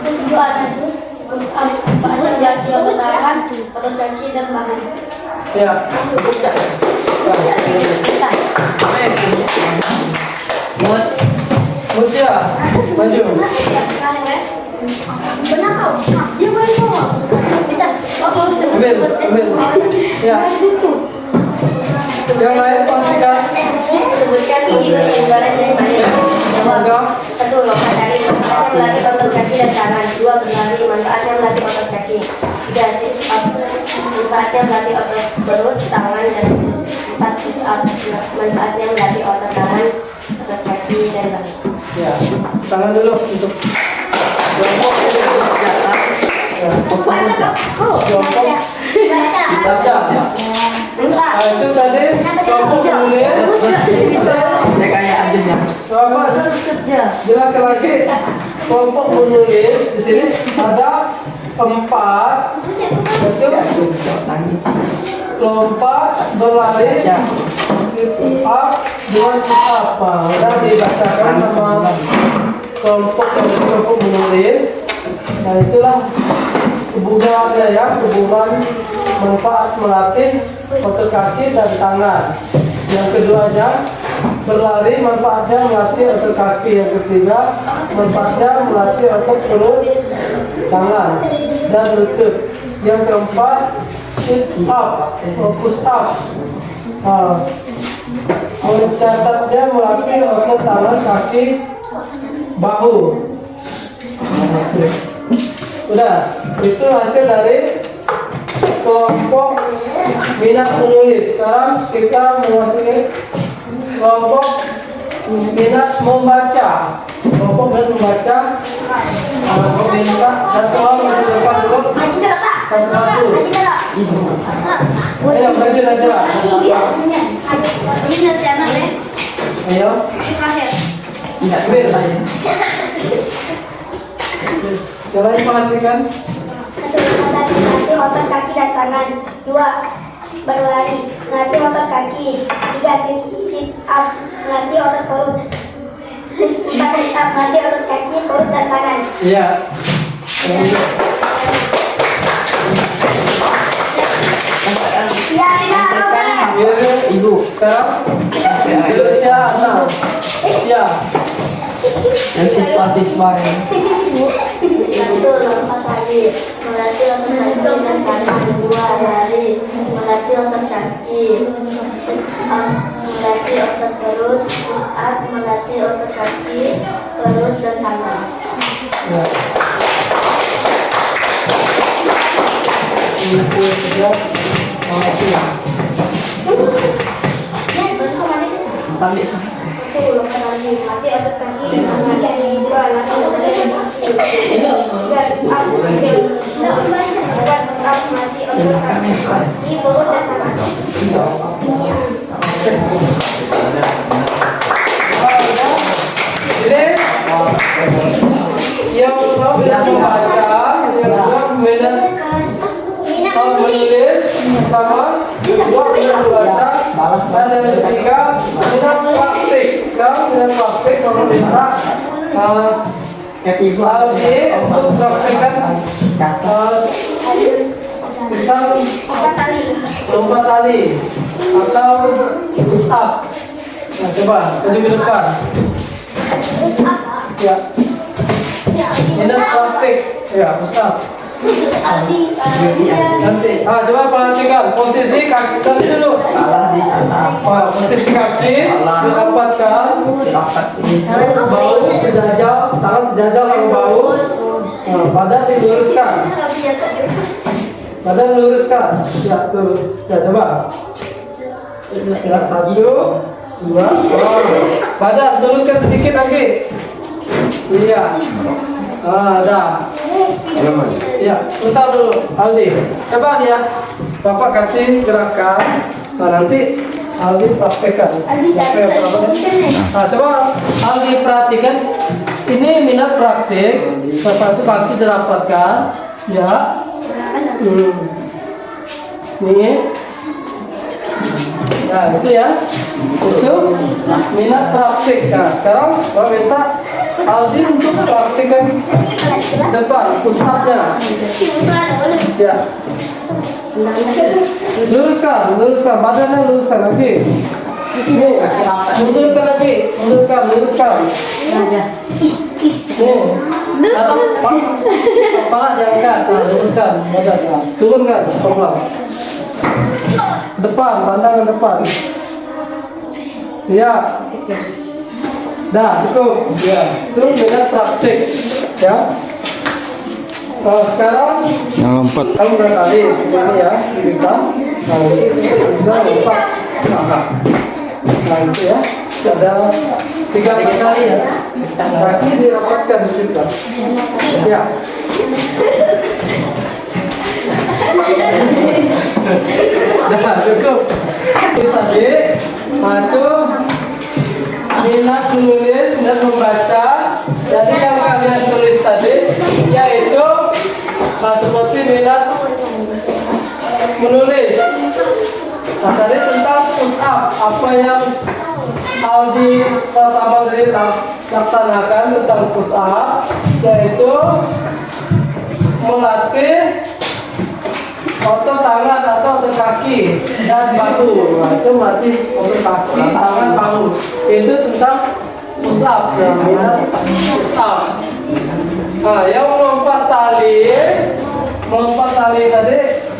4. Push up, manfaatnya melatih otot tangan, otot kaki dan bahu. Ya. Mut. Mutia, maju. Benar kau? Dia boleh bawa. Kita, Ambil. Ya. Yang lain pastikan. sebutkan unsur kebugaran jasmani. Jawab. 1. Lompat tali, manfaatnya melatih otot kaki dan tangan. 2. Berlari, manfaatnya melatih otot kaki. 3. Sit up, manfaatnya melatih otot perut, tangan, dan 4. Push up, manfaatnya melatih otot tangan, otot kaki, dan bahu. Ya. Tangan dulu untuk kelompok. Ya. Kelompok. Baca. Nah, itu tadi kelompok menulis. Kita Saya kayak adanya. coba jelaskan lagi. Kelompok menulis di sini ada 4. Betul. Lompat, berlari, sit up, dengan push up. Nah, udah dibacakan sama kelompok dari kelompok menulis. Nah, itulah kebugarannya ya, kebugaran manfaat melatih otot kaki dan tangan. Yang keduanya berlari, manfaatnya melatih otot kaki. Yang ketiga manfaatnya melatih otot perut, tangan, dan lutut. Yang keempat sit up, push up. Mencatatnya melatih otot tangan, kaki, bahu. Udah, itu hasil dari kelompok minat menulis. Sekarang kita memasuki kelompok minat membaca. Kelompok minat membaca. Meminta satu orang maju depan dulu. Satu-satu. Ayo maju aja. Ayo. Tidak Ambil. saya. Yang lain perhatikan. 1. Melatih otot kaki dan tangan. 2. Berlari, melatih otot kaki. 3. Sit up, melatih otot perut. 4. Sit up, melatih otot kaki, perut, dan tangan. Iya. Ya, tidak. Ibu. Sekarang Indonesia 6. Ya. Yang siswa-siswa yang 1. Lompat tali, melatih otot kaki dan tangan. 2. Lari, melatih otot kaki. Sit up, melatih otot perut. Push up, melatih otot kaki, perut, dan tangan. Ya. Ini sudah mati. balik sana. 1. Lompat tali, melatih otot kaki dan tangan. 2. Lari, melatih otot kaki. 3. Ini yang mau bilang membaca, yang bilang bilang menulis, sama dua bilang membaca, dan yang ketiga minat praktik. Sekarang minat praktik mau minta Aldi untuk praktekkan tentang lompat tali atau push up. Nah, coba tadi ke depan. Ya. Minat praktik. Ya, push up. Nanti, coba perhatikan posisi kaki nanti dulu. Posisi kaki dirapatkan, bahu sejajar, tangan sejajar sama bahu, badan diluruskan, badan luruskan. Ya, tuh, ya coba. Ya, 1, 2, badan luruskan sedikit lagi. Iya. Dah. Ya, bentar dulu, Aldi. Coba lihat, Bapak kasih gerakan. Nah, nanti Aldi praktekkan. Coba Aldi perhatikan. Ini minat praktik. Bapak itu kaki dirapatkan. Ya. Ini. Nah, itu ya. Itu minat praktik. Nah, sekarang Bapak minta Aldi untuk praktikkan depan push up-nya. Ya. Luruskan, badannya luruskan lagi. Ini, mundurkan lagi, luruskan. Ini, atau kepala diangkat, luruskan badan, turunkan, pelan. Depan, pandangan depan. Ya. Dah, cukup. Ya, itu minat praktik. Ya. Sekarang Yang lompat. kamu udah tadi di sini ya, di bintang. Nah, sudah lompat. Nah, itu ya. Ada 3 kali ya. Kaki dirapatkan di situ. Ya. Dah, cukup. Itu tadi. Satu. Minat menulis, minat membaca. Jadi yang kalian tulis tadi yaitu seperti minat menulis. Nah, tadi tentang push up, apa yang Aldi pertama tadi laksanakan tentang push up, yaitu melatih otot tangan atau otot kaki dan bahu. Nah, itu melatih otot kaki, tangan, bahu. Itu tentang push up, ya, push up. Nah, yang melompat tali tadi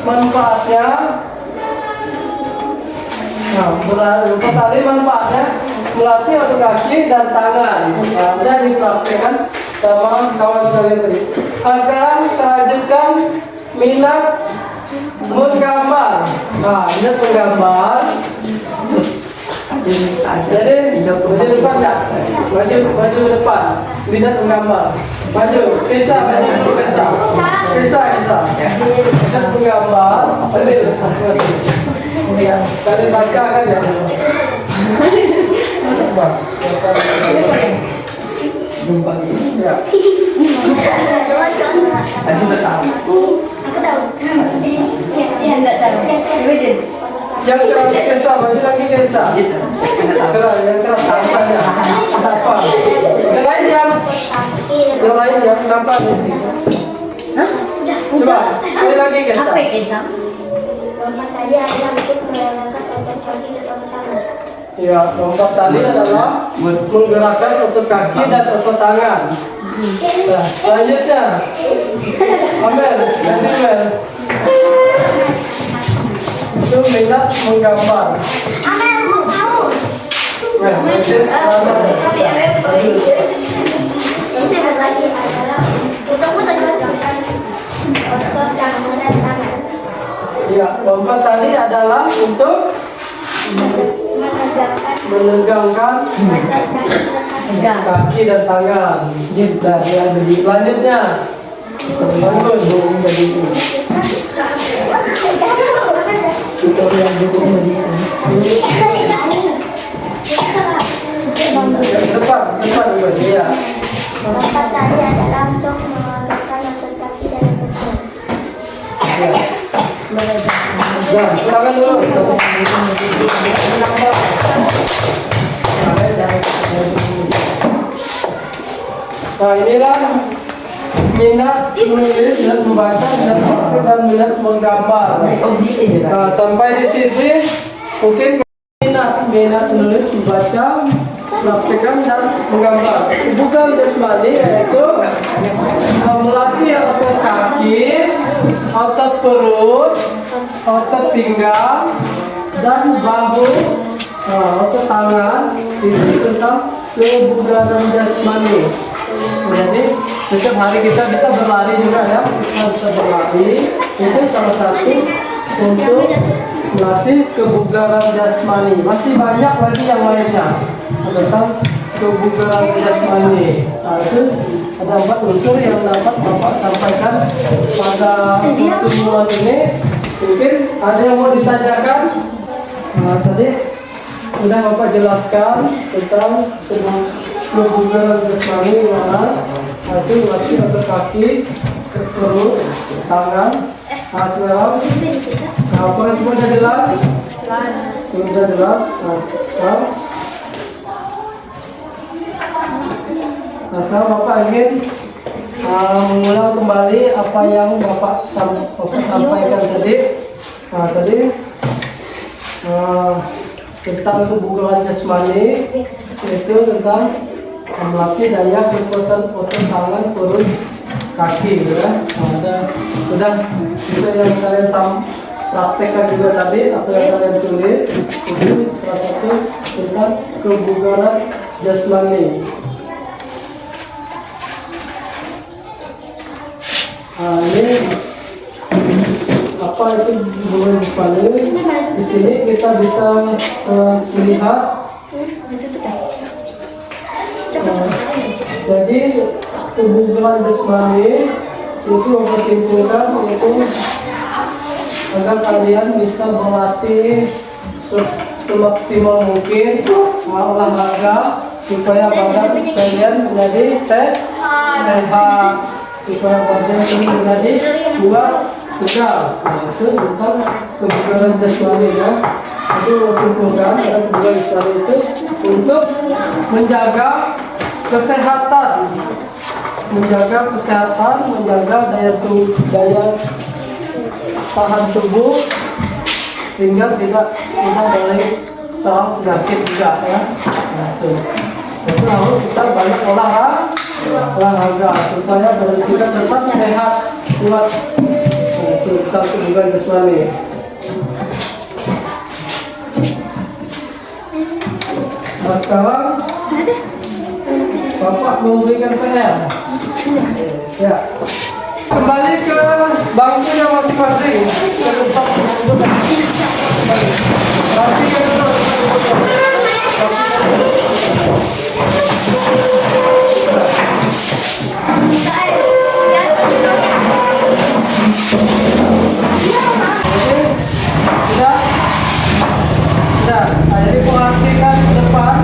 manfaatnya. Nah, melompat tali manfaatnya melatih otot kaki dan tangan. Nah, dan dipraktekkan sama kawan kalian tadi. Nah, sekarang kita lanjutkan minat menggambar. Nah, minat menggambar. Jadi maju depan tak? Maju depan. Minat menggambar. Maju. Kisah. Minat menggambar. Ambil masing-masing. Tadi baca kan ya? Coba. Ya. Yang keras kisah, maju lagi kisah. Keras, yang keras tampaknya. Apa? Yang lain yang nampak. Coba, sekali lagi kisah. Apa kisah? Lompat tali adalah untuk menggunakan otot kaki dan otot tangan. Ya, lompat tali adalah menggerakkan otot kaki dan otot tangan. Nah, selanjutnya, Amel. Itu minat menggambar. Amel, mau. Ini lagi adalah untuk menegakkan otot tangan dan tangan. Ya, lompat tali adalah untuk menegangkan kaki dan tangan. Selanjutnya, Kembali dong jadi Tutorial dukung begitu. depan ya. Lompat tadi adalah untuk meletakkan otot kaki dan betul. Ya, silakan dulu. Nah, inilah minat menulis dan membaca dan minat menggambar. Nah, sampai di sini mungkin minat menulis, membaca, praktekkan dan menggambar. Bukan jasmani yaitu melatih otot kaki, otot perut, otot pinggang dan bahu, otot tangan. Ini tentang kebugaran jasmani. Jadi setiap hari kita bisa berlari juga ya, kita bisa berlari. Itu salah satu untuk melatih kebugaran jasmani. Masih banyak lagi yang lainnya tentang kebugaran jasmani. Nah, itu ada 4 unsur yang dapat Bapak sampaikan pada pertemuan ini. Mungkin ada yang mau ditanyakan? Nah, tadi sudah Bapak jelaskan tentang kebugaran jasmani mana. Nah, itu melatih otot kaki, perut, tangan. Nah, sekarang apa semua sudah jelas? Sudah jelas. Nah, sekarang Bapak ingin mengulang kembali apa yang Bapak sampaikan tadi. Nah, tadi tentang kebugaran jasmani itu tentang melatih daya kekuatan otot tangan, perut, kaki, ya. Nah, sudah bisa yang kalian praktekkan juga tadi, apa yang kalian tulis itu salah satu tentang kebugaran jasmani. Nah, ini apa itu kebugaran jasmani? Di sini kita bisa melihat. Jadi kebugaran jasmani itu mempersimpulkan itu agar kalian bisa berlatih semaksimal mungkin olahraga supaya badan kalian menjadi sehat, supaya badan kalian menjadi kuat, segar. Nah, itu tentang kebugaran jasmani ya. Itu mempersimpulkan kebugaran jasmani itu untuk menjaga kesehatan, menjaga daya tahan tubuh sehingga tidak dari serang penyakit juga ya. Nah, itu harus kita banyak olahraga supaya badan kita tetap sehat, kuat. Nah, itu kita kebugaran jasmani. Nah, sekarang Bapak mau berikan PR. Ya. Kembali ke bangkunya masing-masing. Ke tempat duduk. Nanti kita jadi perhatikan ke depan.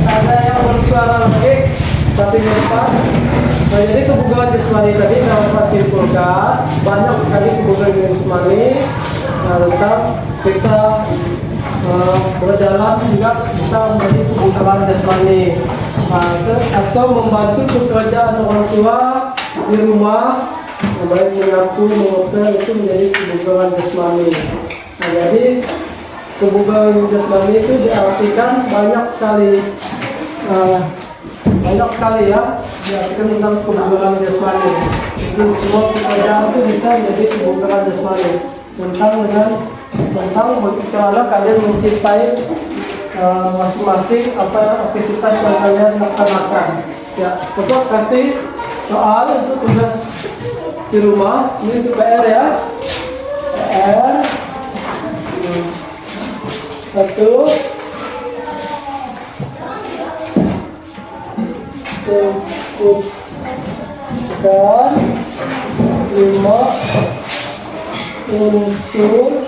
Ada yang bersuara lagi tapi ke depan. Nah, jadi kebugaran jasmani tadi dapat simpulkan banyak sekali kebugaran jasmani. Nah, tetap kita berjalan juga bisa menjadi kebugaran jasmani. Nah, atau membantu pekerjaan orang tua di rumah, baik menyapu, mengepel, itu menjadi kebugaran jasmani. Nah, jadi kebugaran jasmani itu diartikan banyak sekali ya, diartikan tentang kebugaran jasmani. Itu semua pekerjaan itu bisa menjadi kebugaran jasmani. Tentang bagaimana kalian mencintai masing-masing apa aktivitas yang kalian laksanakan. Ya, Bapak kasih soal untuk tugas di rumah. Ini untuk PR ya. PR. Satu. Sebut sebutkan 5 unsur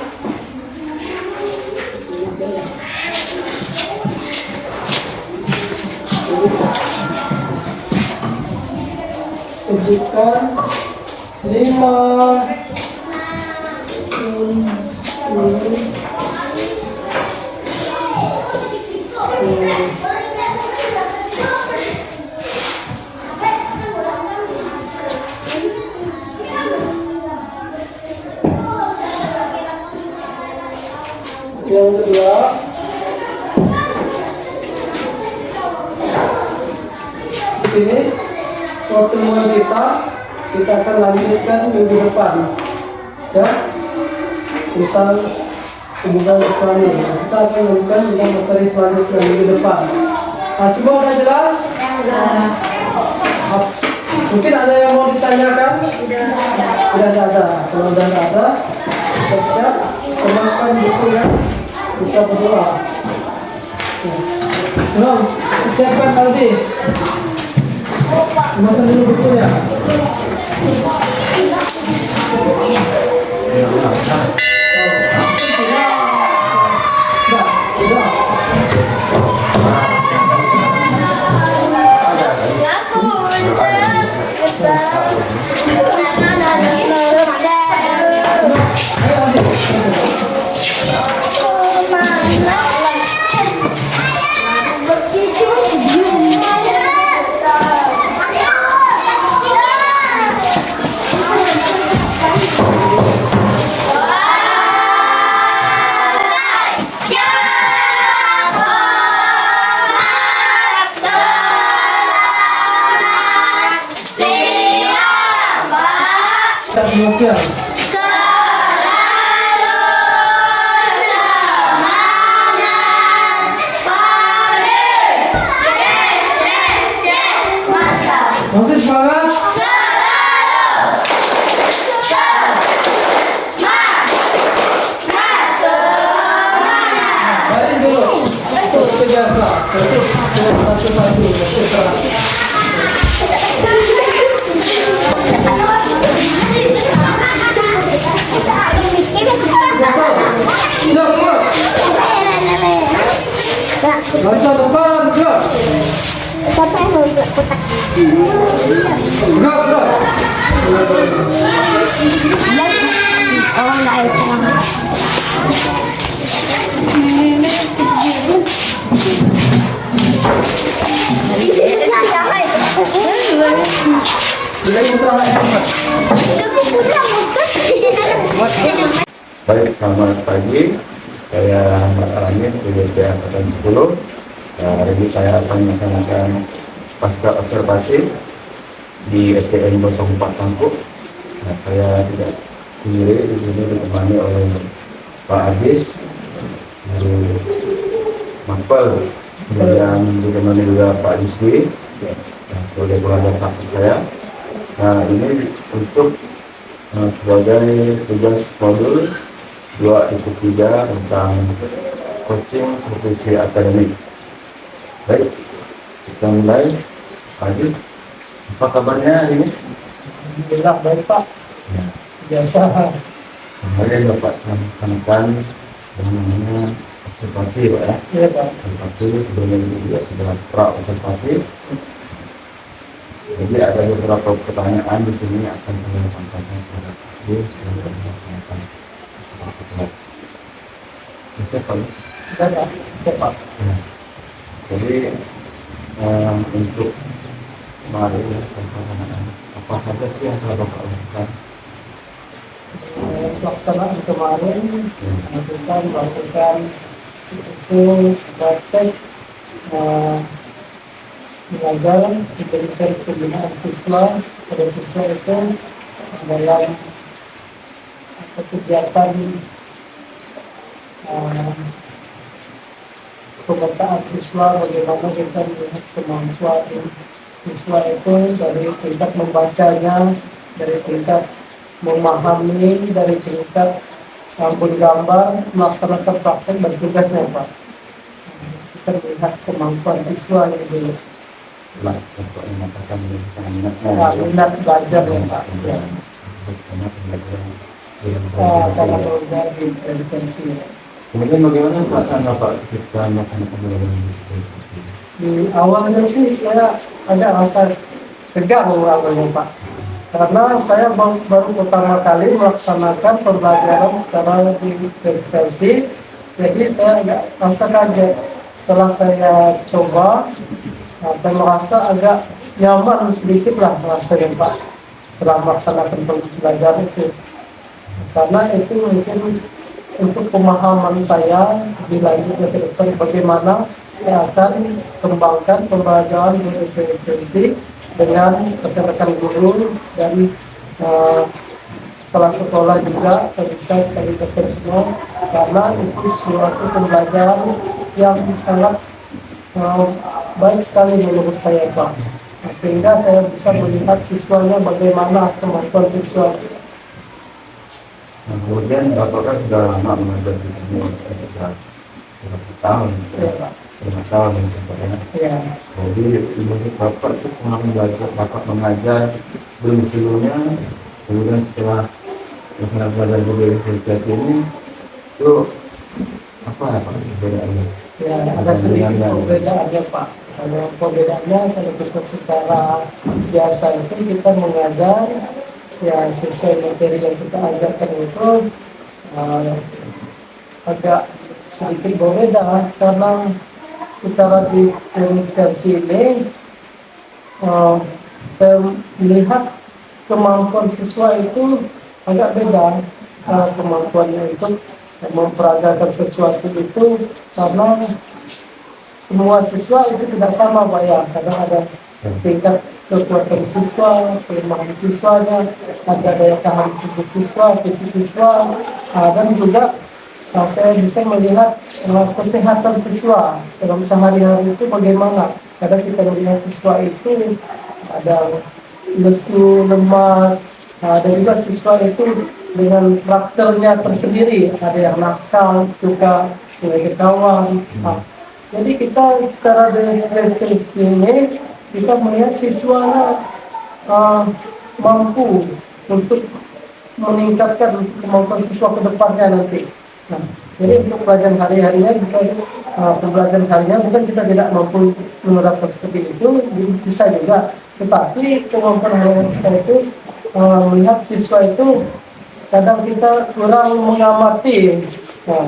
sebutkan 5 unsur yang kedua di sini pertemuan kita akan lanjutkan minggu depan ya tentang kemudahan Islami. Kita akan lanjutkan tentang materi selanjutnya minggu depan. Nah, semua sudah jelas? Mungkin ada yang mau ditanyakan? Tidak ada. Kalau sudah ada, siap-siap kemaskan buku ya. Kita berdoa. Nah, siapkan Aldi. Kemaskan dulu bukunya. Siap. Masih semangat? Balik dulu. Seperti biasa. Lancar depan, gerak. Gerak. Oh, enggak itu. Baik, selamat pagi. Saya Mbak Alamin dari Angkatan 10. Hari ini saya akan melaksanakan pasca observasi di SDN 04 Sangku. Nah, saya tidak sendiri, di sini ditemani oleh Pak Agis dari Mapel, kemudian ditemani juga Pak Yuswi sebagai pengajar praktik saya. Nah, ini untuk sebagai tugas modul 2.3 tentang coaching supervisi akademik. Baik, kita mulai. Agis, apa kabarnya hari ini? Alhamdulillah baik Pak. Ya. Biasa. Kemarin Bapak laksanakan yang namanya observasi, Pak ya. Iya Pak. Observasi sebelumnya juga sudah pra observasi. Jadi ada beberapa pertanyaan di sini akan saya sampaikan kepada Pak Agis dan melaksanakan observasi kelas. Siap Pak? Sudah siap Pak. Ya. Jadi untuk kemarin ya, pelaksanaan apa saja sih yang telah Bapak lakukan? Pelaksanaan kemarin melakukan itu praktek mengajar memberikan pembinaan siswa pada siswa itu dalam kegiatan pemetaan siswa, bagaimana kita melihat kemampuan siswa itu dari tingkat membacanya, dari tingkat memahami, dari tingkat bergambar, melaksanakan praktek dan tugasnya Pak. Kita melihat kemampuan siswa yang dulu. lah untuk mengatakan minatnya minat belajar ya Pak. karena pembelajaran Cara belajar di presensi. kemudian bagaimana perasaan Bapak ketika melaksanakan pembelajaran Di awalnya sih saya agak rasa tegang awalnya Pak, karena saya baru pertama kali melaksanakan pembelajaran secara diversifikasi, jadi saya agak rasa kaget. Setelah saya coba, saya merasa agak nyaman sedikit lah rasanya Pak setelah melaksanakan pembelajaran itu, karena itu mungkin untuk pemahaman saya lebih lanjut ke depan bagaimana saya akan kembangkan pembelajaran berefisiensi dengan rekan-rekan guru dan kepala sekolah juga bisa terlibat semua, karena itu suatu pembelajaran yang sangat baik sekali menurut saya Pak. Sehingga saya bisa melihat siswanya bagaimana kemampuan siswa. Nah, kemudian Bapak kan sudah lama mengajar di sini, sudah berapa tahun, Ya Pak. 5 tahun contohnya. Ya. Jadi menurut Bapak itu pengalaman belajar Bapak mengajar belum sebelumnya, kemudian setelah melaksanakan belajar berorganisasi ini itu apa ya Pak perbedaannya? Ya, ada sedikit perbedaannya Pak. Kalau perbedaannya, kalau kita secara biasa itu kita mengajar ya sesuai materi yang kita ajarkan itu agak sedikit berbeda, karena secara diferensiasi ini saya melihat kemampuan siswa itu agak beda. Kemampuannya itu memperagakan sesuatu itu, karena semua siswa itu tidak sama Pak ya, karena ada tingkat kekuatan siswa, kelemahan siswanya, ada daya tahan tubuh siswa, fisik siswa, dan juga saya bisa melihat kesehatan siswa dalam sehari-hari itu bagaimana. Kadang kita melihat siswa itu ada lesu, lemas, dan juga siswa itu dengan karakternya tersendiri, ada yang nakal, suka mengejek kawan. Jadi kita secara diferensiasi ini kita melihat siswanya mampu untuk meningkatkan kemampuan siswa ke depannya nanti. Nah, jadi untuk pelajaran hari-harinya pembelajaran harinya bukan kita tidak mampu menerapkan seperti itu, bisa juga. Tetapi kemampuan harian kita itu melihat siswa itu kadang kita kurang mengamati. Nah,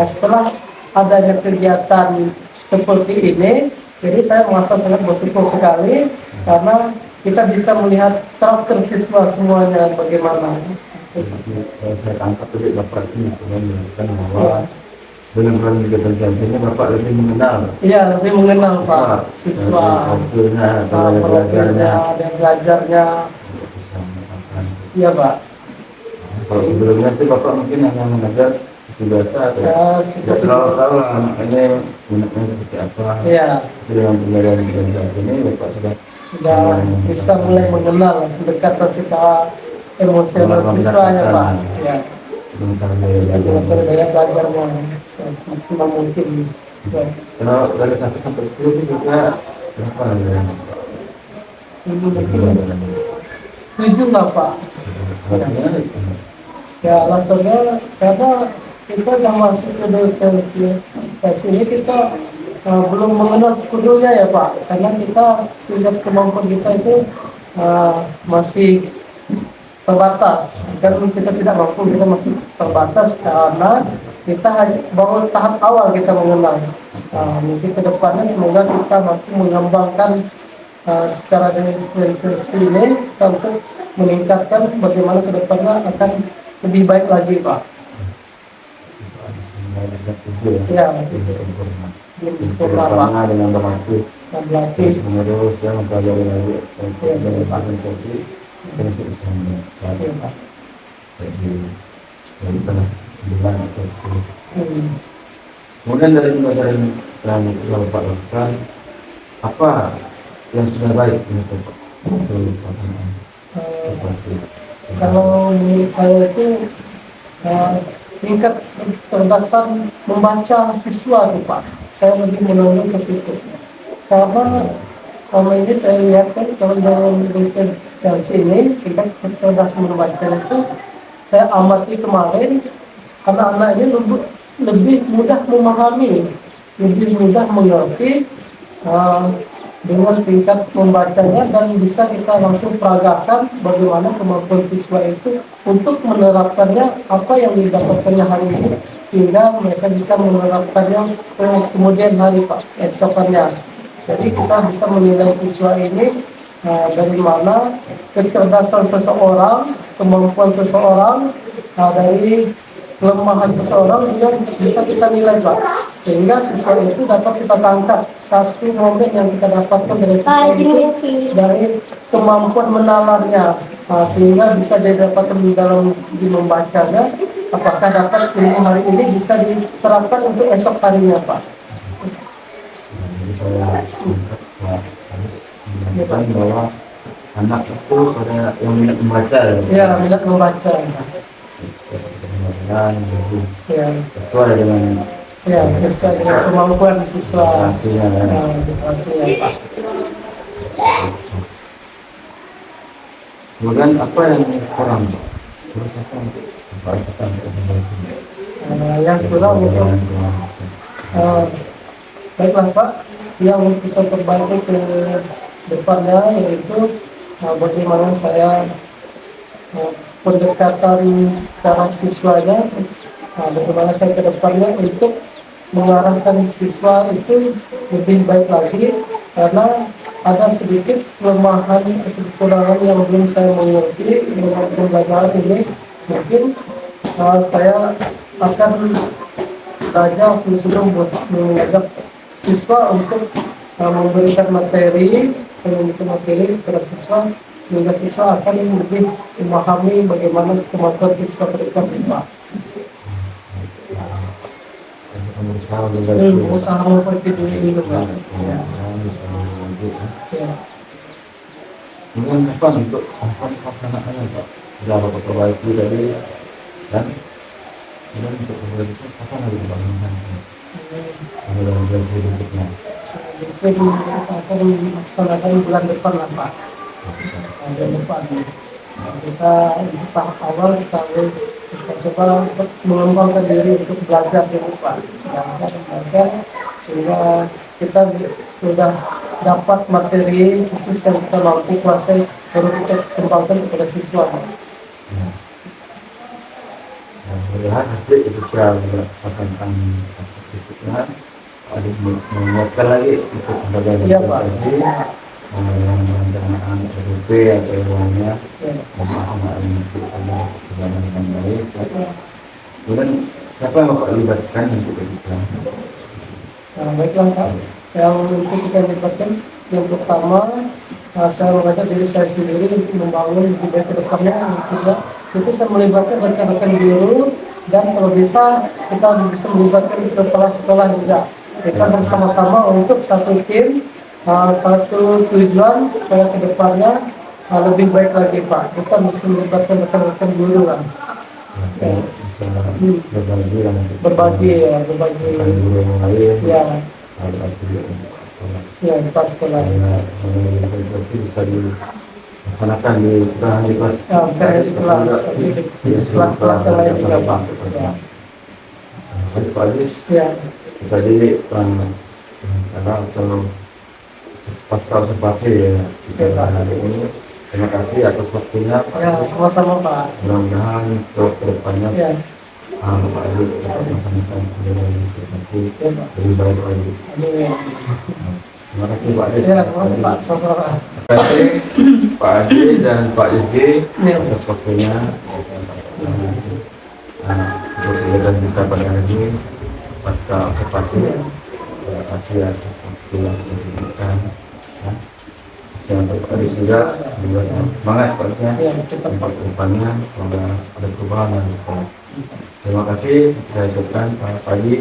setelah adanya kegiatan seperti ini, jadi saya merasa sangat bersyukur sekali karena kita bisa melihat karakter siswa semuanya bagaimana. Saya tangkap tadi Bapak ini menjelaskan bahwa dengan peran diferensiasi ini Bapak lebih mengenal. Iya, lebih mengenal Pak siswa, belajarnya, dan belajarnya. Iya Pak. Kalau sebelumnya itu Bapak mungkin hanya mengajar biasa, tidak terlalu tahu anak ini minatnya seperti apa. Iya. Dengan pembelajaran diferensiasi ini Bapak sudah bisa mulai mengenal pendekatan secara emosional siswanya Pak. Ya. Mengatur daya belajarnya semaksimal mungkin. Kalau dari 1 sampai 10 itu juga berapa nilainya Pak? Ini mungkin 7 lah Pak. Ya alasannya karena kita yang masuk ke diferensiasi ini kita belum mengenal sebetulnya ya Pak, karena kita tingkat kemampuan kita itu masih terbatas. Kan kita tidak mampu, kita masih terbatas karena kita baru tahap awal kita mengenal. Mungkin kedepannya semoga kita mampu mengembangkan secara diferensiasi ini untuk meningkatkan bagaimana kedepannya akan lebih baik lagi Pak. Ya, sempurna dengan berlatih terus yang mempelajari lagi diferensiasi dan itu bisa meningkat. Jadi dari sana 9 atau 10. Kemudian dari pembelajaran yang Bapak lakukan, apa yang sudah baik untuk pelaksanaan seperti kalau menurut saya itu tingkat kecerdasan membaca siswa itu Pak, saya lebih menonjol ke situ, karena selama ini saya lihat kan kalau dalam investasi ini tingkat kecerdasan membaca itu saya amati kemarin anak-anak ini lebih mudah memahami, lebih mudah mengerti dengan tingkat membacanya dan bisa kita langsung peragakan bagaimana kemampuan siswa itu untuk menerapkannya apa yang didapatkannya hari ini sehingga mereka bisa menerapkannya kemudian hari Pak esokannya. Jadi kita bisa menilai siswa ini dari mana kecerdasan seseorang, kemampuan seseorang, dari kelemahan seseorang juga bisa kita nilai Pak. Sehingga siswa itu dapat kita tangkap satu momen yang kita dapatkan dari siswa itu dari kemampuan menalarnya. Sehingga bisa didapatkan di dalam segi membacanya, apakah dapat ilmu hari ini bisa diterapkan untuk esok harinya Pak. Jadi saya menunjukkan bahwa anak itu pada yang minat membaca Ya, minat membaca. mudah-mudahan lebih Ya, sesuai dengan ya sesuai dengan kemampuan siswa. hasilnya Hasilnya Pak. kemudian apa yang kurang Pak? Terus apa untuk memperbaiki Yang kurang untuk baiklah Pak, yang bisa perbaiki ke depannya yaitu bagaimana saya pendekatan secara siswanya, bagaimana saya ke depannya untuk mengarahkan siswa itu lebih baik lagi karena ada sedikit kelemahan atau kekurangan yang belum saya mengerti dengan pembelajaran ini. Mungkin saya akan belajar sebelum mengajak siswa untuk memberikan materi, kepada siswa sehingga siswa akan lebih memahami bagaimana kemampuan siswa ke depan Pak. Usaha memperbaiki diri itu Pak. Ya. kemudian apa untuk anak-anak Pak? Sudah Bapak perbaiki tadi dan kemudian untuk memperbaiki apa lagi dibangunkan dalam berikutnya? Mungkin kita akan melaksanakan bulan depan lah Pak. Bulan depan kita di tahap awal kita coba untuk mengembangkan diri untuk belajar dulu Pak. Belajar sehingga kita sudah dapat materi khusus yang kita mampu kuasai baru kita kembangkan kepada siswa. Melihat nanti itu cara pasangkan berikutnya ada menguatkan lagi untuk Iya Pak. yang perencanaan SOP atau ilmunya sama untuk berjalan dengan baik. Kemudian siapa yang Bapak libatkan untuk itu? Baiklah Pak, yang untuk kita libatkan yang pertama saya mengajak diri saya sendiri untuk membangun lebih baik ke depannya. Yang kedua itu saya melibatkan rekan-rekan guru dan kalau bisa kita bisa melibatkan kepala sekolah juga. Kita bersama-sama untuk satu tim, satu tujuan supaya ke depannya lebih baik lagi Pak. Kita bisa melibatkan rekan-rekan guru kan. Berbagi guru yang lain ya ada di pas sekolah bisa dilaksanakan di kelas kelas yang lain juga Pak. Pak Ajis Ya. tadi karena kalau pasca observasi ya kita hari ini. Terima kasih atas waktunya Pak. Ya, sama-sama Pak. Mudah-mudahan untuk kedepannya Ya. Pak Ajis dapat melaksanakan investasi lebih baik lagi. Amin. Terima kasih Pak Ajis. Ya, terima kasih Pak. Sama-sama. Terima kasih Pak Ajis dan Pak Yusgi atas waktunya. Untuk kegiatan kita pada hari ini pasca observasi. Terima kasih atas waktu yang diberikan. Yang Pak Ajis juga semangat Pak Ajis Ya, cepat Pak. untuk kedepannya semoga ada perubahan yang besar. Terima kasih, saya ucapkan selamat pagi.